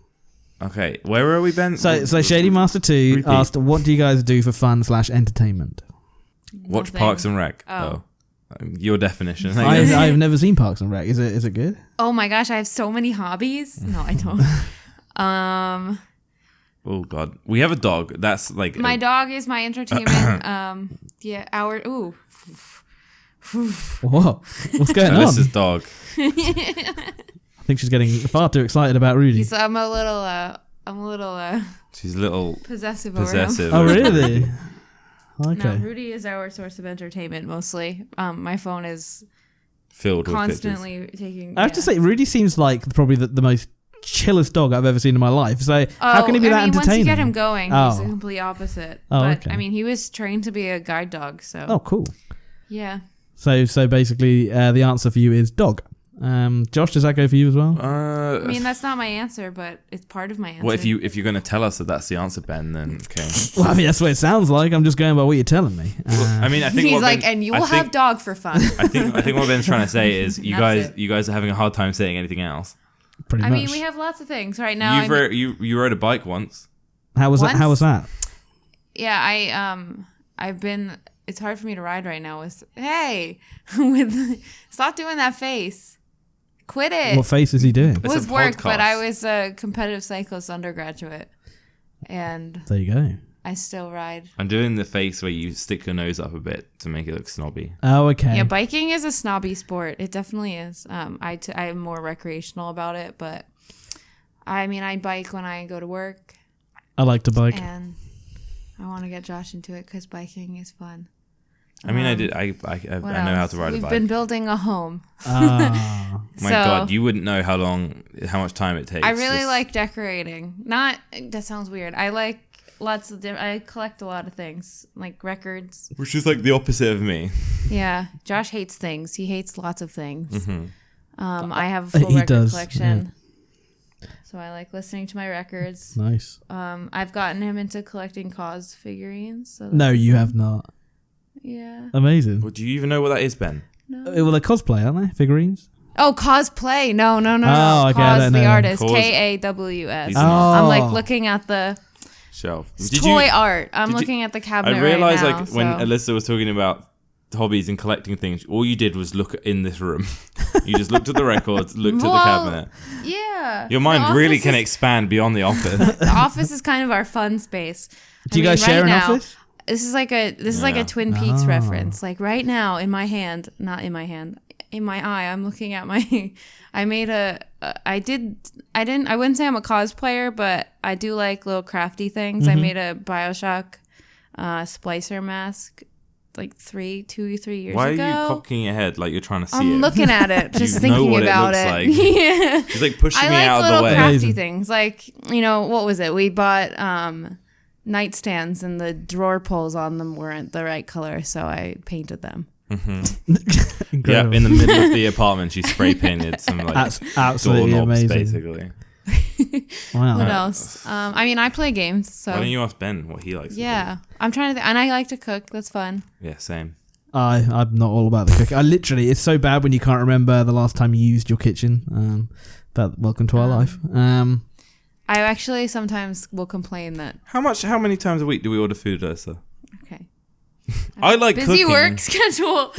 Okay, where are we, Ben? So Shady Master 2 asked, "What do you guys do for fun/entertainment?" Watch Parks and Rec. Oh. Your definition. I've never seen Parks and Rec. Is it good? Oh my gosh, I have so many hobbies. No, I don't. Oh god, we have a dog. That's my dog is my entertainment. Ooh. Whoa, what's going on? Alyssa's dog. I think she's getting far too excited about Rudy. I'm a little. She's a little possessive. Oh really? Okay. No, Rudy is our source of entertainment mostly. My phone is filled constantly with taking. I have to say, Rudy seems like probably the most chillest dog I've ever seen in my life. So how can he be that entertaining? Once you get him going, he's the complete opposite. Okay. I mean, he was trained to be a guide dog, so. Oh, cool. Yeah. So basically, the answer for you is dog. Josh, does that go for you as well? I mean, that's not my answer, but it's part of my answer. Well, if you're going to tell us that that's the answer, Ben, then okay. Well, I mean, that's what it sounds like. I'm just going by what you're telling me. I think he's like, and you will have dog for fun. I think what Ben's trying to say is you guys are having a hard time saying anything else. Pretty much. I mean, we have lots of things right now. You rode a bike once. How was that? How was that? Yeah, I've been. It's hard for me to ride right now. Stop doing that face. Quit it. What face is he doing? It was work, but I was a competitive cyclist undergraduate. And there you go. I still ride. I'm doing the face where you stick your nose up a bit to make it look snobby. Oh, okay. Yeah, biking is a snobby sport. It definitely is. I'm more recreational about it, but I mean, I bike when I go to work. I like to bike. And I want to get Josh into it because biking is fun. I mean, I know how to ride a bike. We've been building a home. Ah. My God, you wouldn't know how much time it takes. I really like decorating. That sounds weird. I like lots of I collect a lot of things, like records. Which is like the opposite of me. Yeah, Josh hates things. He hates lots of things. Mm-hmm. I have a full record collection. Yeah. So I like listening to my records. Nice. I've gotten him into collecting cause figurines. So no, you have not. Yeah. Amazing. Well, do you even know what that is, Ben? No. Well, they're cosplay, aren't they? Figurines? Oh, cosplay. No. Oh, okay, Cause the artist. Cause. Kaws. Oh. I'm like looking at the shelf. art. I'm looking at the cabinet. I realized right now, like when Alyssa was talking about hobbies and collecting things, all you did was look in this room. You just looked at the records, looked at the cabinet. Yeah. Your mind really can expand beyond the office. The office is kind of our fun space. Do you guys share an office? This is like a Twin Peaks reference. Like right now in my hand, not in my hand, in my eye, I'm looking at my. I wouldn't say I'm a cosplayer, but I do like little crafty things. Mm-hmm. I made a BioShock splicer mask like 3 years ago. Why are you cocking your head like you're trying to see it? I'm looking at it, just thinking about it. Like. Yeah. It's like pushing me out of the way. I like little crafty things. Like, what was it? We bought nightstands and the drawer pulls on them weren't the right color, so I painted them. Mm-hmm. Yeah, in the middle of the apartment, she spray painted some like absolutely doorknobs, amazing. Basically. Wow. What else? I mean, I play games. So why don't you ask Ben what he likes? Yeah, I'm trying to, and I like to cook. That's fun. Yeah, same. I'm not all about the cooking. It's so bad when you can't remember the last time you used your kitchen. Welcome to our life. I actually sometimes will complain that. How many times a week do we order food, Alyssa? Okay. I like busy cooking. work schedule.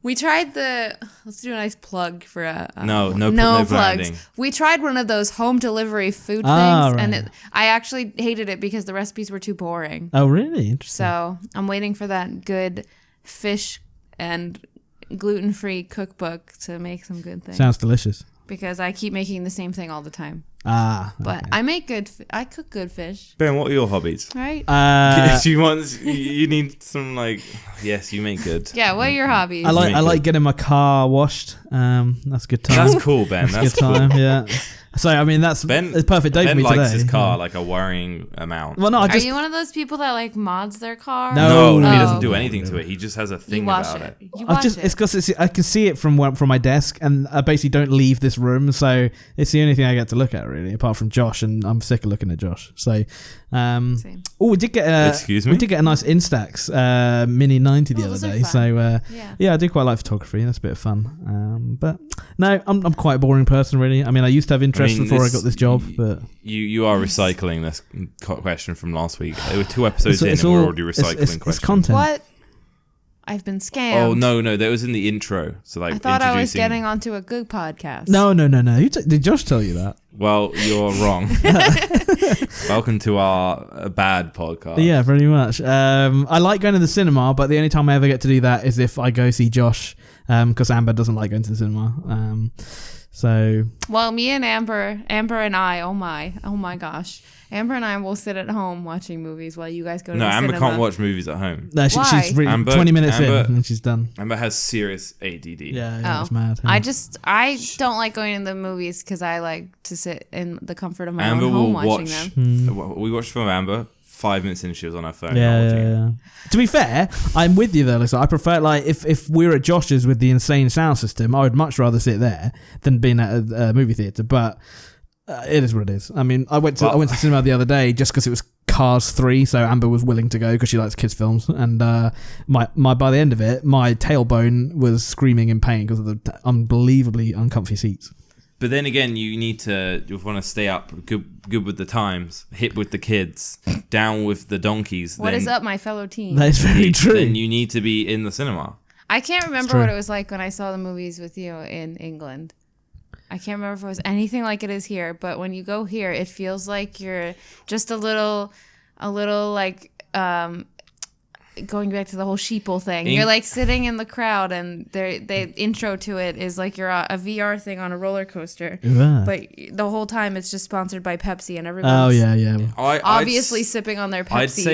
We tried let's do a nice plug for no plugs. branding. We tried one of those home delivery food things, right. and I actually hated it because the recipes were too boring. Oh, really? Interesting. So I'm waiting for that good fish and gluten-free cookbook to make some good things. Sounds delicious. Because I keep making the same thing all the time. okay. But I cook good fish. Ben, what are your hobbies? Right? You need some yes, you make good. Yeah, what are your hobbies? I like getting my car washed. That's a good time. That's cool, Ben. That's a good time, yeah. So, I mean, that's a perfect day for me today. Ben likes his car like a worrying amount. Well, no, Are you one of those people that like mods their car? No, he doesn't do anything to it. He just has a thing about it. It's because I can see it from my desk, and I basically don't leave this room, so it's the only thing I get to look at, really, apart from Josh, and I'm sick of looking at Josh. So, we did get we did get a nice Instax Mini 90 the other day. So, yeah, I do quite like photography. That's a bit of fun. But no, I'm quite a boring person, really. I mean, I used to have interest before I got this job, but you are recycling this question from last week. There were 2 episodes in, and we're already recycling questions. It's content. What? I've been scammed. Oh no, that was in the intro. So like, I thought I was getting onto a good podcast. No. Did Josh tell you that? Well, you're wrong. Welcome to our bad podcast. Yeah, pretty much. I like going to the cinema, but the only time I ever get to do that is if I go see Josh, because Amber doesn't like going to the cinema. Well, me and Amber and I, oh my gosh, Amber and I will sit at home watching movies while you guys go to the cinema. No, Amber can't watch movies at home. No, she's really, Amber, 20 minutes in and she's done. Amber has serious ADD. Yeah, it's mad. Yeah. I don't like going to the movies because I like to sit in the comfort of my own home watching them. We watched film Amber. 5 minutes in, she was on her phone. Yeah. To be fair, I'm with you though, Alyssa. I prefer if we were at Josh's with the insane sound system, I would much rather sit there than being at a movie theater. But it is what it is. I mean, I went to cinema the other day just because it was Cars 3, so Amber was willing to go because she likes kids films, and my by the end of it, my tailbone was screaming in pain because of the unbelievably uncomfy seats. But then again, you want to stay up, good with the times, hip with the kids, down with the donkeys. What is up, my fellow teen? That is very true. Then you need to be in the cinema. I can't remember what it was like when I saw the movies with you in England. I can't remember if it was anything like it is here, but when you go here, it feels like you're just a little like going back to the whole sheeple thing. You're like sitting in the crowd, and the intro to it is like you're a VR thing on a roller coaster. Yeah. But the whole time it's just sponsored by Pepsi, and everyone's obviously sipping on their Pepsis.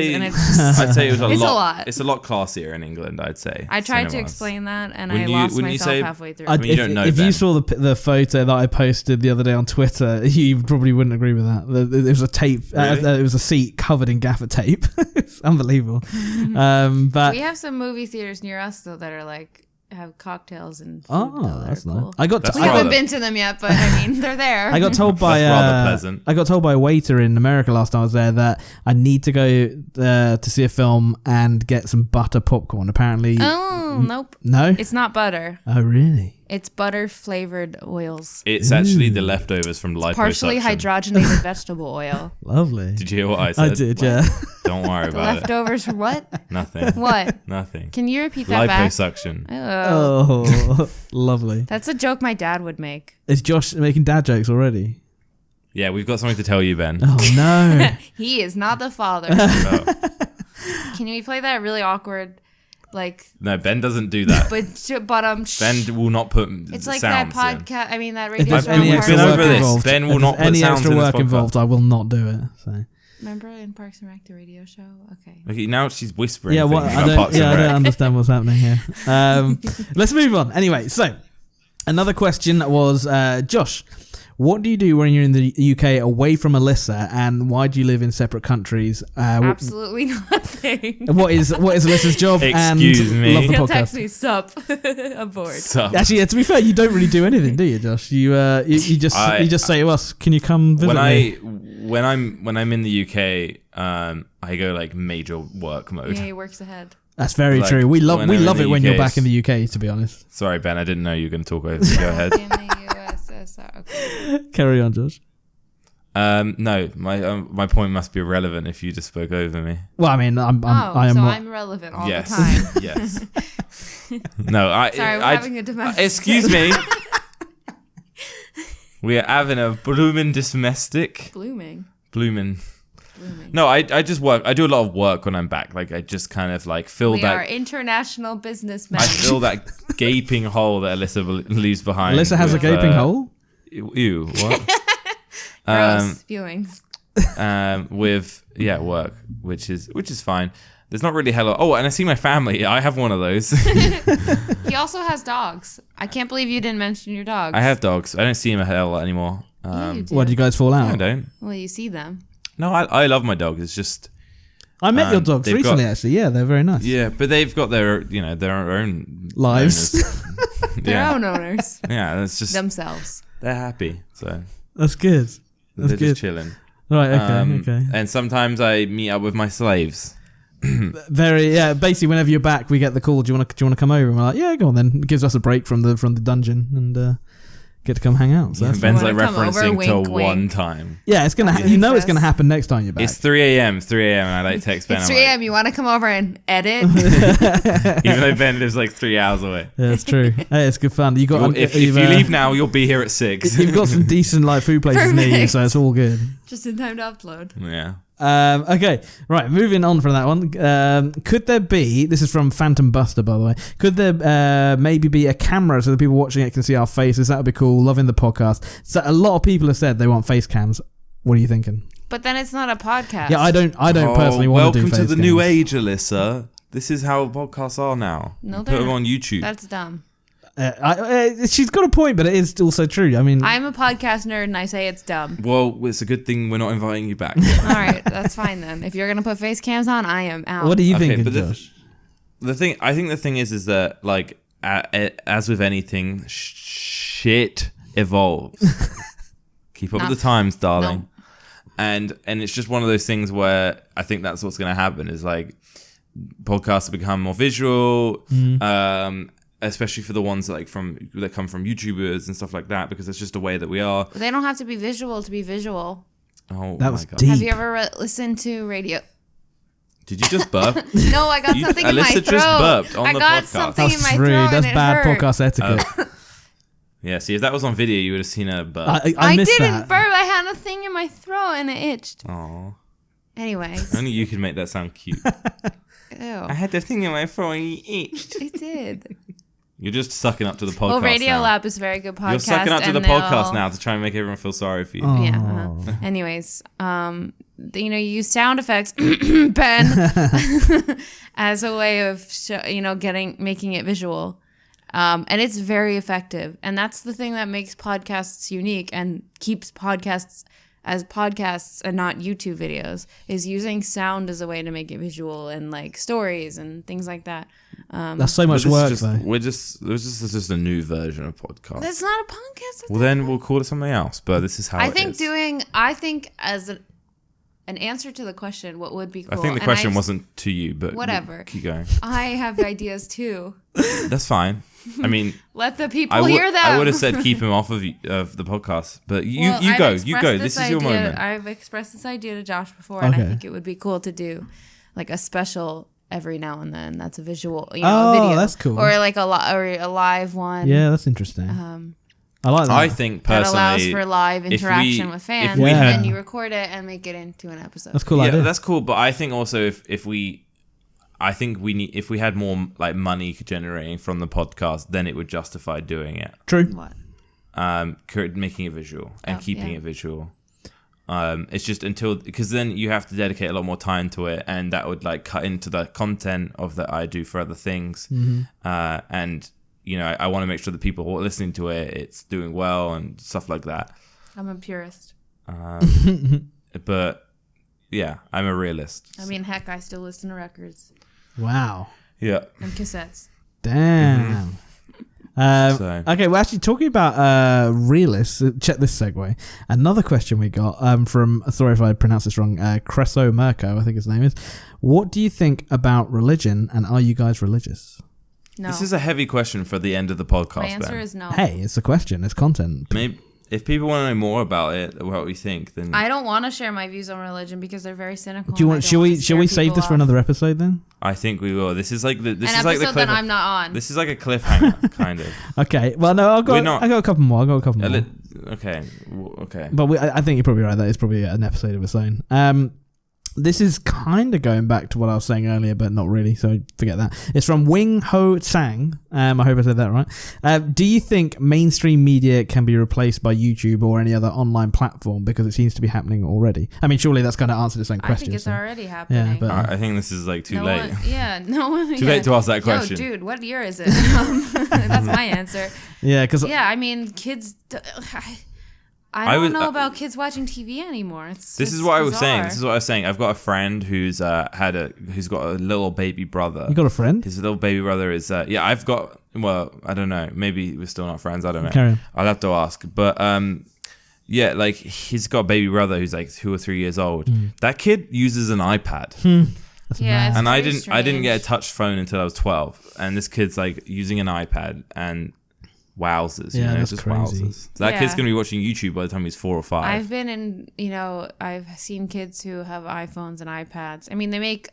I'd say it was a lot. It's a lot classier in England, I'd say. I tried to explain that, and I lost myself halfway through. If you saw the photo that I posted the other day on Twitter, you probably wouldn't agree with that. There was a tape. Really? It was a seat covered in gaffer tape. It's unbelievable. But we have some movie theaters near us though that are like have cocktails and food. That's cool. nice. We haven't been to them yet, but I mean they're there. I got told by rather pleasant. I got told by a waiter in America last time I was there that I need to go to see a film and get some butter popcorn. Apparently, nope. No, it's not butter. Oh, really? It's butter flavored oils. It's actually the leftovers from liposuction. Partially hydrogenated vegetable oil. Lovely. Did you hear what I said? I did, yeah. Don't worry about leftovers from what? Nothing. What? Nothing. Can you repeat that back? Liposuction. Oh, lovely. That's a joke my dad would make. Is Josh making dad jokes already? Yeah, we've got something to tell you, Ben. Oh, no. He is not the father. Can we play that really awkward... Like no, Ben doesn't do that. But Ben will not put. It's like sounds that podcast. I mean that radio if show. Any extra work involved, Ben will not put any sounds extra in work this involved. I will not do it. So. Remember in Parks and Rec, the radio show? Okay. Okay, now she's whispering. Yeah, I don't understand what's happening here. Let's move on. Anyway, so another question was, Josh, what do you do when you're in the UK away from Alyssa, and why do you live in separate countries? Absolutely nothing. What is Alyssa's job? Excuse me. Love the He'll podcast. text me, sup, aboard. Sup. Actually, to be fair, you don't really do anything, do you, Josh? You just say to us, "Can you come visit me?" When I'm in the UK, I go like major work mode. Yeah, he works ahead. That's very true. We love it when you're back in the UK. To be honest. Sorry, Ben. I didn't know you were going to talk over me. Go ahead. In the USSR. Okay. Carry on, Josh. No, my point must be irrelevant if you just spoke over me. Well, I mean, I'm relevant all the time. Yes. No, Sorry, we're having a domestic. Excuse me. We are having a blooming domestic. Blooming. No, I just work. I do a lot of work when I'm back. Like I just kind of like fill we that. We are international businessmen. I fill that gaping hole that Alyssa leaves behind. Alyssa has a gaping hole. Ew. What? Gross feelings. With work, which is fine. There's not really hella. Oh, and I see my family. I have one of those. He also has dogs. I can't believe you didn't mention your dogs. I have dogs. I don't see them a hell lot anymore. What, did you guys fall out? No, I don't. Well, you see them. No, I love my dogs. It's just I met your dogs recently. Actually, yeah, they're very nice. Yeah, but they've got their own lives, their own owners. Yeah, it's just themselves. They're happy, so that's good. They're just chilling. Right. Okay. And sometimes I meet up with my slaves. Basically, whenever you're back, we get the call. Do you want to come over? And we're like, yeah, go on then. It gives us a break from the dungeon and get to come hang out. So Ben's like referencing over, to one time. Yeah, it's gonna. It's gonna happen next time you're back. It's 3 a.m. 3 a.m. and I like text Ben. It's 3 a.m. You want to come over and edit? Even though Ben lives like 3 hours away. Yeah, it's true. Hey, it's good fun. If you leave now, you'll be here at 6. You've got some decent like food places near you, so it's all good. Just in time to upload. Yeah. Okay, right, moving on from that one. Could there be, this is from Phantom Buster, by the way, could there maybe be a camera so the people watching it can see our faces? That would be cool. Loving the podcast. So a lot of people have said they want face cams. What are you thinking? But then it's not a podcast. Yeah, I don't personally want to do face Welcome to the cams. new age, Alyssa. This is how podcasts are now. No, put them on YouTube. That's dumb. She's got a point, but it is also true. I mean, I'm a podcast nerd and I say it's dumb. Well, it's a good thing we're not inviting you back. All right, that's fine then. If you're gonna put face cams on, I am out. What do you think, Josh? I think the thing is that like as with anything, shit evolves. Keep up with the times, darling. No. And it's just one of those things where I think that's what's going to happen is like podcasts become more visual. Especially for the ones that come from YouTubers and stuff like that, because it's just a way that we are. But they don't have to be visual to be visual. Oh, that was my God. deep. Have you ever listened to radio? Did you just burp? No, I got something in my throat. Alyssa just burped on the podcast. I got something in my rude. throat. That's and bad it hurt. podcast etiquette. Yeah, see, if that was on video, you would have seen her burp. I missed didn't that. burp. I had a thing in my throat and it itched. Aww. Anyways. Only you can make that sound cute. Ew. I had the thing in my throat and it itched. It did. You're just sucking up to the podcast. Well, Radio now. Lab is a very good podcast. You're sucking up to the podcast now to try and make everyone feel sorry for you. Oh. Yeah. Anyways, you use sound effects, Ben, as a way of making it visual, and it's very effective. And that's the thing that makes podcasts unique and keeps podcasts as podcasts and not YouTube videos, is using sound as a way to make it visual and like stories and things like that. That's so much work, though. This is just a new version of podcast. That's not a podcast. Well, then we'll call it something else. But this is how I think as an answer to the question, what would be cool? I think the question wasn't to you, but whatever. Keep going. I have ideas too. That's fine. I mean, let the people hear them. I would have said keep him off of the podcast, but you go. This is your moment. I've expressed this idea to Josh before, and I think it would be cool to do like a special every now and then. That's a visual, a video. That's cool. Or like a live one. Yeah, that's interesting. I like that. I think personally that allows for live interaction with fans, and then you record it and make it into an episode. That's cool. Yeah, idea. that's cool. But I think also if we had more like money generating from the podcast, then it would justify doing it. True. What? Making it visual and keeping it visual. It's just because then you have to dedicate a lot more time to it, and that would like cut into the content of that I do for other things. And I want to make sure that people who are listening to it's doing well and stuff like that. I'm a purist. But yeah, I'm a realist. I mean, heck, I still listen to records. Wow. Yeah. And cassettes. Damn. Okay, well, actually, talking about realists, check this segue. Another question we got from, sorry if I pronounced this wrong, Creso Mirko, I think his name is. What do you think about religion, and are you guys religious? No. This is a heavy question for the end of the podcast. My answer is no. Hey, it's a question. It's content. Maybe if people want to know more about it, what we think, then I don't want to share my views on religion because they're very cynical. Do you want? Shall we save this for another episode then? I think we will. This is like the an episode that I'm not on. This is like a cliffhanger, kind of. Okay. Well, no, I got a couple more. Okay. But I think you're probably right. That is probably an episode of its own. This is kind of going back to what I was saying earlier, but not really, so forget that. It's from Wing Ho Sang. I hope I said that right. Do you think mainstream media can be replaced by YouTube or any other online platform? Because it seems to be happening already. I mean, surely that's kind of answered its own question. I think it's already happening. Yeah, but, I think this is like too late. Too late to ask that question. Yo, dude, what year is it? That's my answer. Yeah, I mean, kids... I don't know about kids watching TV anymore. This is what I was saying. I've got a friend who's got a little baby brother. You got a friend? His little baby brother is I've got. Well, I don't know. Maybe we're still not friends. I don't know. Carry on. I'll have to ask. But like he's got a baby brother who's like 2 or 3 years old. That kid uses an iPad. Yeah, and I didn't get a touch phone until I was 12. And this kid's like using an iPad and. Wowzers, that's just crazy. Wowzers. That kid's gonna be watching YouTube by the time he's 4 or 5. I've been in, I've seen kids who have iPhones and iPads. I mean, they make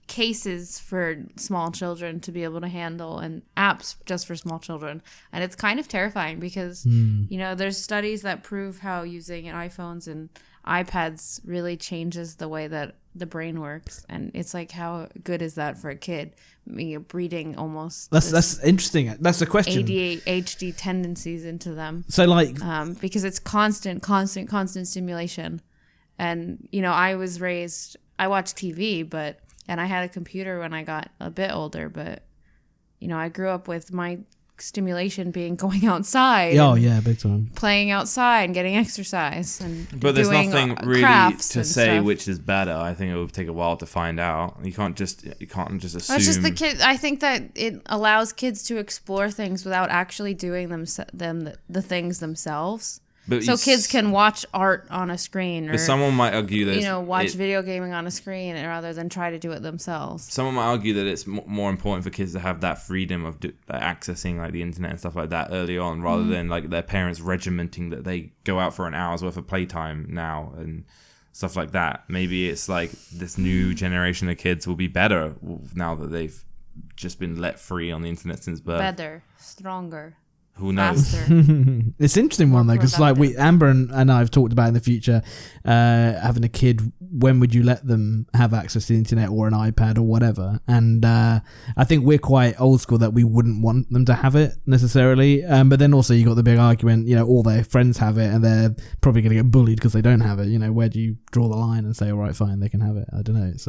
cases for small children to be able to handle and apps just for small children, and it's kind of terrifying because there's studies that prove how using iPhones and iPads really changes the way that the brain works, and it's like, how good is that for a kid? Breeding almost that's interesting. That's the question. ADHD tendencies into them. So like because it's constant stimulation, and I was raised. I watched TV, and I had a computer when I got a bit older, but I grew up with my stimulation being going outside. Oh yeah, big time. Playing outside and getting exercise but there's doing nothing really to say stuff. Which is better. I think it will take a while to find out. You can't just assume. It's just the kid. I think that it allows kids to explore things without actually doing the things themselves. But so kids can watch art on a screen, or someone might argue that watch video gaming on a screen rather than try to do it themselves. Someone might argue that it's more important for kids to have that freedom of accessing like the internet and stuff like that early on, rather than like their parents regimenting that they go out for an hour's worth of playtime now and stuff like that. Maybe it's like this new generation of kids will be better now that they've just been let free on the internet since birth. Better, stronger. Who knows? It's an interesting one though, because like Amber and I have talked about in the future having a kid. When would you let them have access to the internet or an iPad or whatever? And I think we're quite old school that we wouldn't want them to have it necessarily. But then also you got the big argument, all their friends have it and they're probably going to get bullied because they don't have it. Where do you draw the line and say, all right, fine, they can have it? I don't know. It's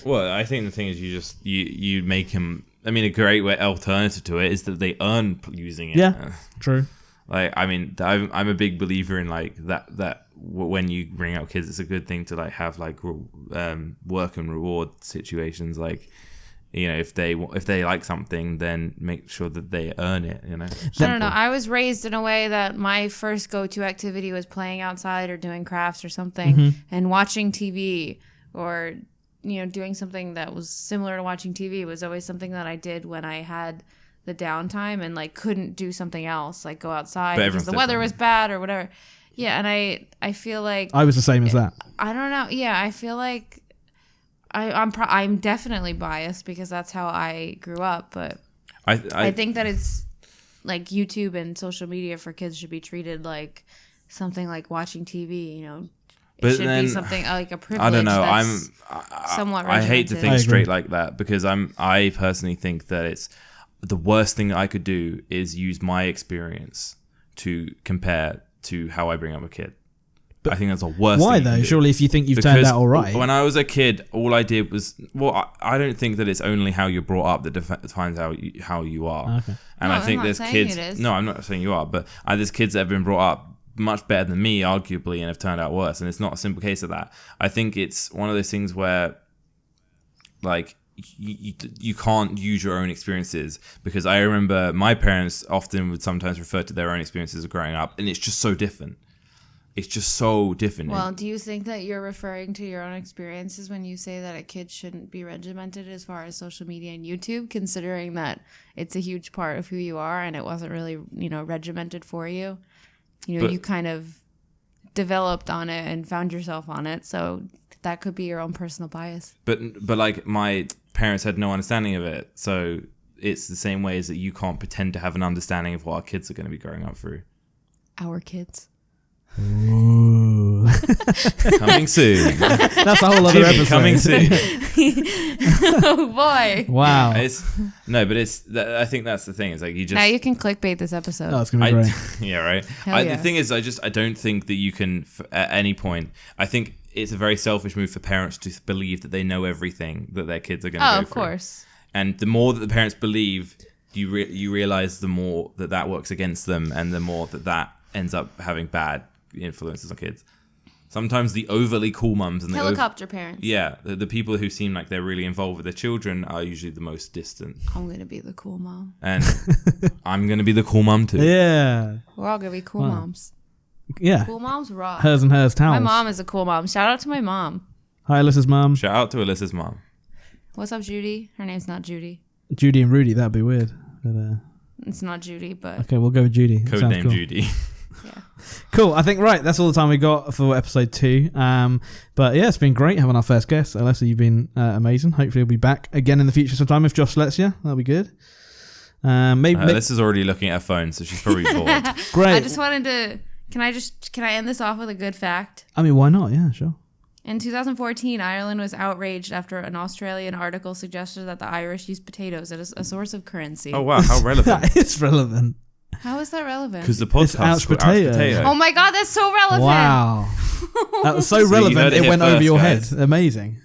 Well, I think the thing is you make them. I mean, a great alternative to it is that they earn using it. Yeah, true. Like, I mean, I'm a big believer in like that when you bring up kids, it's a good thing to like have like work and reward situations. Like, if they like something, then make sure that they earn it. I don't know. I was raised in a way that my first go-to activity was playing outside or doing crafts or something, and watching TV or doing something that was similar to watching TV was always something that I did when I had the downtime and like couldn't do something else, like go outside because the weather was bad or whatever. Yeah, and I feel like I was the same as that. I don't know. Yeah, I feel like I'm definitely biased because that's how I grew up, but I think that it's like YouTube and social media for kids should be treated like something like watching TV, It should be something like a privilege. I don't know. I hate to think straight like that because I personally think that it's the worst thing I could do is use my experience to compare to how I bring up a kid. But I think that's the worst. Why thing though? Surely, if you think you've turned out all right. When I was a kid, all I did was I don't think that it's only how you're brought up that defines how you are. Okay. And I think there's kids. No, I'm not saying you are, but there's kids that have been brought up much better than me, arguably, and have turned out worse. And it's not a simple case of that. I think it's one of those things where, like, you can't use your own experiences, because I remember my parents often would sometimes refer to their own experiences of growing up, and it's just so different. It's just so different. Well, do you think that you're referring to your own experiences when you say that a kid shouldn't be regimented as far as social media and YouTube, considering that it's a huge part of who you are and it wasn't really, regimented for you? You kind of developed on it and found yourself on it, so that could be your own personal bias. But like my parents had no understanding of it, so it's the same way as that you can't pretend to have an understanding of what our kids are going to be growing up through. Our kids. Ooh. Coming soon. That's a whole other episode. Coming soon. Oh boy! Wow. I think that's the thing. It's like now you can clickbait this episode. Oh, it's gonna be great. Yeah, right. The thing is, I don't think that you can at any point. I think it's a very selfish move for parents to believe that they know everything that their kids are going to go through. Of course. And the more that the parents believe, you realize the more that works against them, and the more that ends up having bad influences on kids. Sometimes the overly cool mums and helicopter parents. Yeah, the people who seem like they're really involved with their children are usually the most distant. I'm gonna be the cool mom, and I'm gonna be the cool mom too. Yeah, we're all gonna be cool moms. Yeah, cool moms rock. Hers and hers towels. My mom is a cool mom. Shout out to my mom. Hi, Alyssa's mom. Shout out to Alyssa's mom. What's up, Judy? Her name's not Judy. Judy and Rudy. That'd be weird. But, it's not Judy, but okay, we'll go with Judy. Codename cool. Judy. Yeah. Cool. I think that's all the time we got for episode 2. But yeah, it's been great having our first guest. Alyssa, you've been amazing. Hopefully, you'll be back again in the future sometime if Josh lets you. That'll be good. Maybe Alyssa's already looking at her phone, so she's probably bored. Great. I just wanted to. Can I end this off with a good fact? I mean, why not? Yeah, sure. In 2014, Ireland was outraged after an Australian article suggested that the Irish use potatoes as a source of currency. Oh wow, how relevant! That is relevant. How is that relevant? Because the podcast Ouch Potato. Oh my god, that's so relevant! Wow, that was so relevant. It went over your head. Amazing.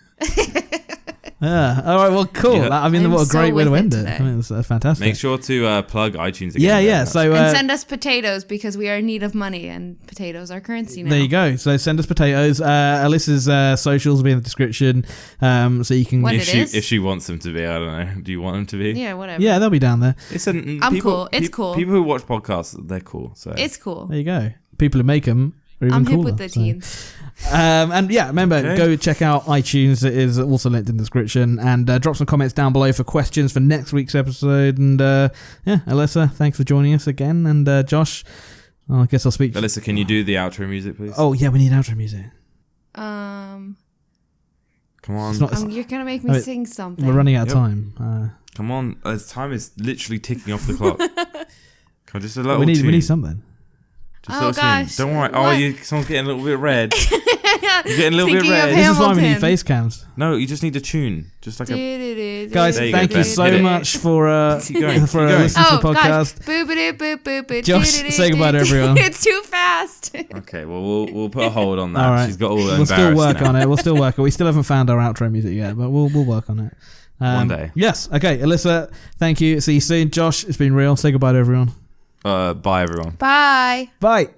Yeah. All right. Well, cool. I mean, what a great way to end it. I mean, it's fantastic. Make sure to plug iTunes again. Yeah. So and send us potatoes because we are in need of money, and potatoes are currency now. There you go. So send us potatoes. Alyssa's socials will be in the description, so you can. If she wants them to be, I don't know. Do you want them to be? Yeah, whatever. Yeah, they'll be down there. I'm cool. It's cool. People who watch podcasts, they're cool. So it's cool. There you go. People who make them. I'm hip with the teens. And yeah, remember, go check out iTunes. It is also linked in the description. And drop some comments down below for questions for next week's episode. And yeah, Alyssa, thanks for joining us again. And Josh, I guess I'll speak to Alyssa, can you do the outro music, please? Oh, yeah, we need outro music. Come on. You're going to make me sing something. We're running out of time. Come on. Time is literally ticking off the clock. Or just a little we tune. need something. Just a little tune. Don't worry. Someone's getting a little bit red. You're getting a little bit red. This is why we need face cams. No, you just need a tune. Just like a... Guys, thank you so much for listening to the podcast. Josh, say goodbye to everyone. It's too fast. Okay, well, we'll put a hold on that. All right. She's got all embarrassed We'll still work now. on it. We'll still work on it. We still haven't found our outro music yet, but we'll work on it. One day. Yes. Okay, Alyssa, thank you. See you soon. Josh, it's been real. Say goodbye to everyone. Bye, everyone. Bye. Bye.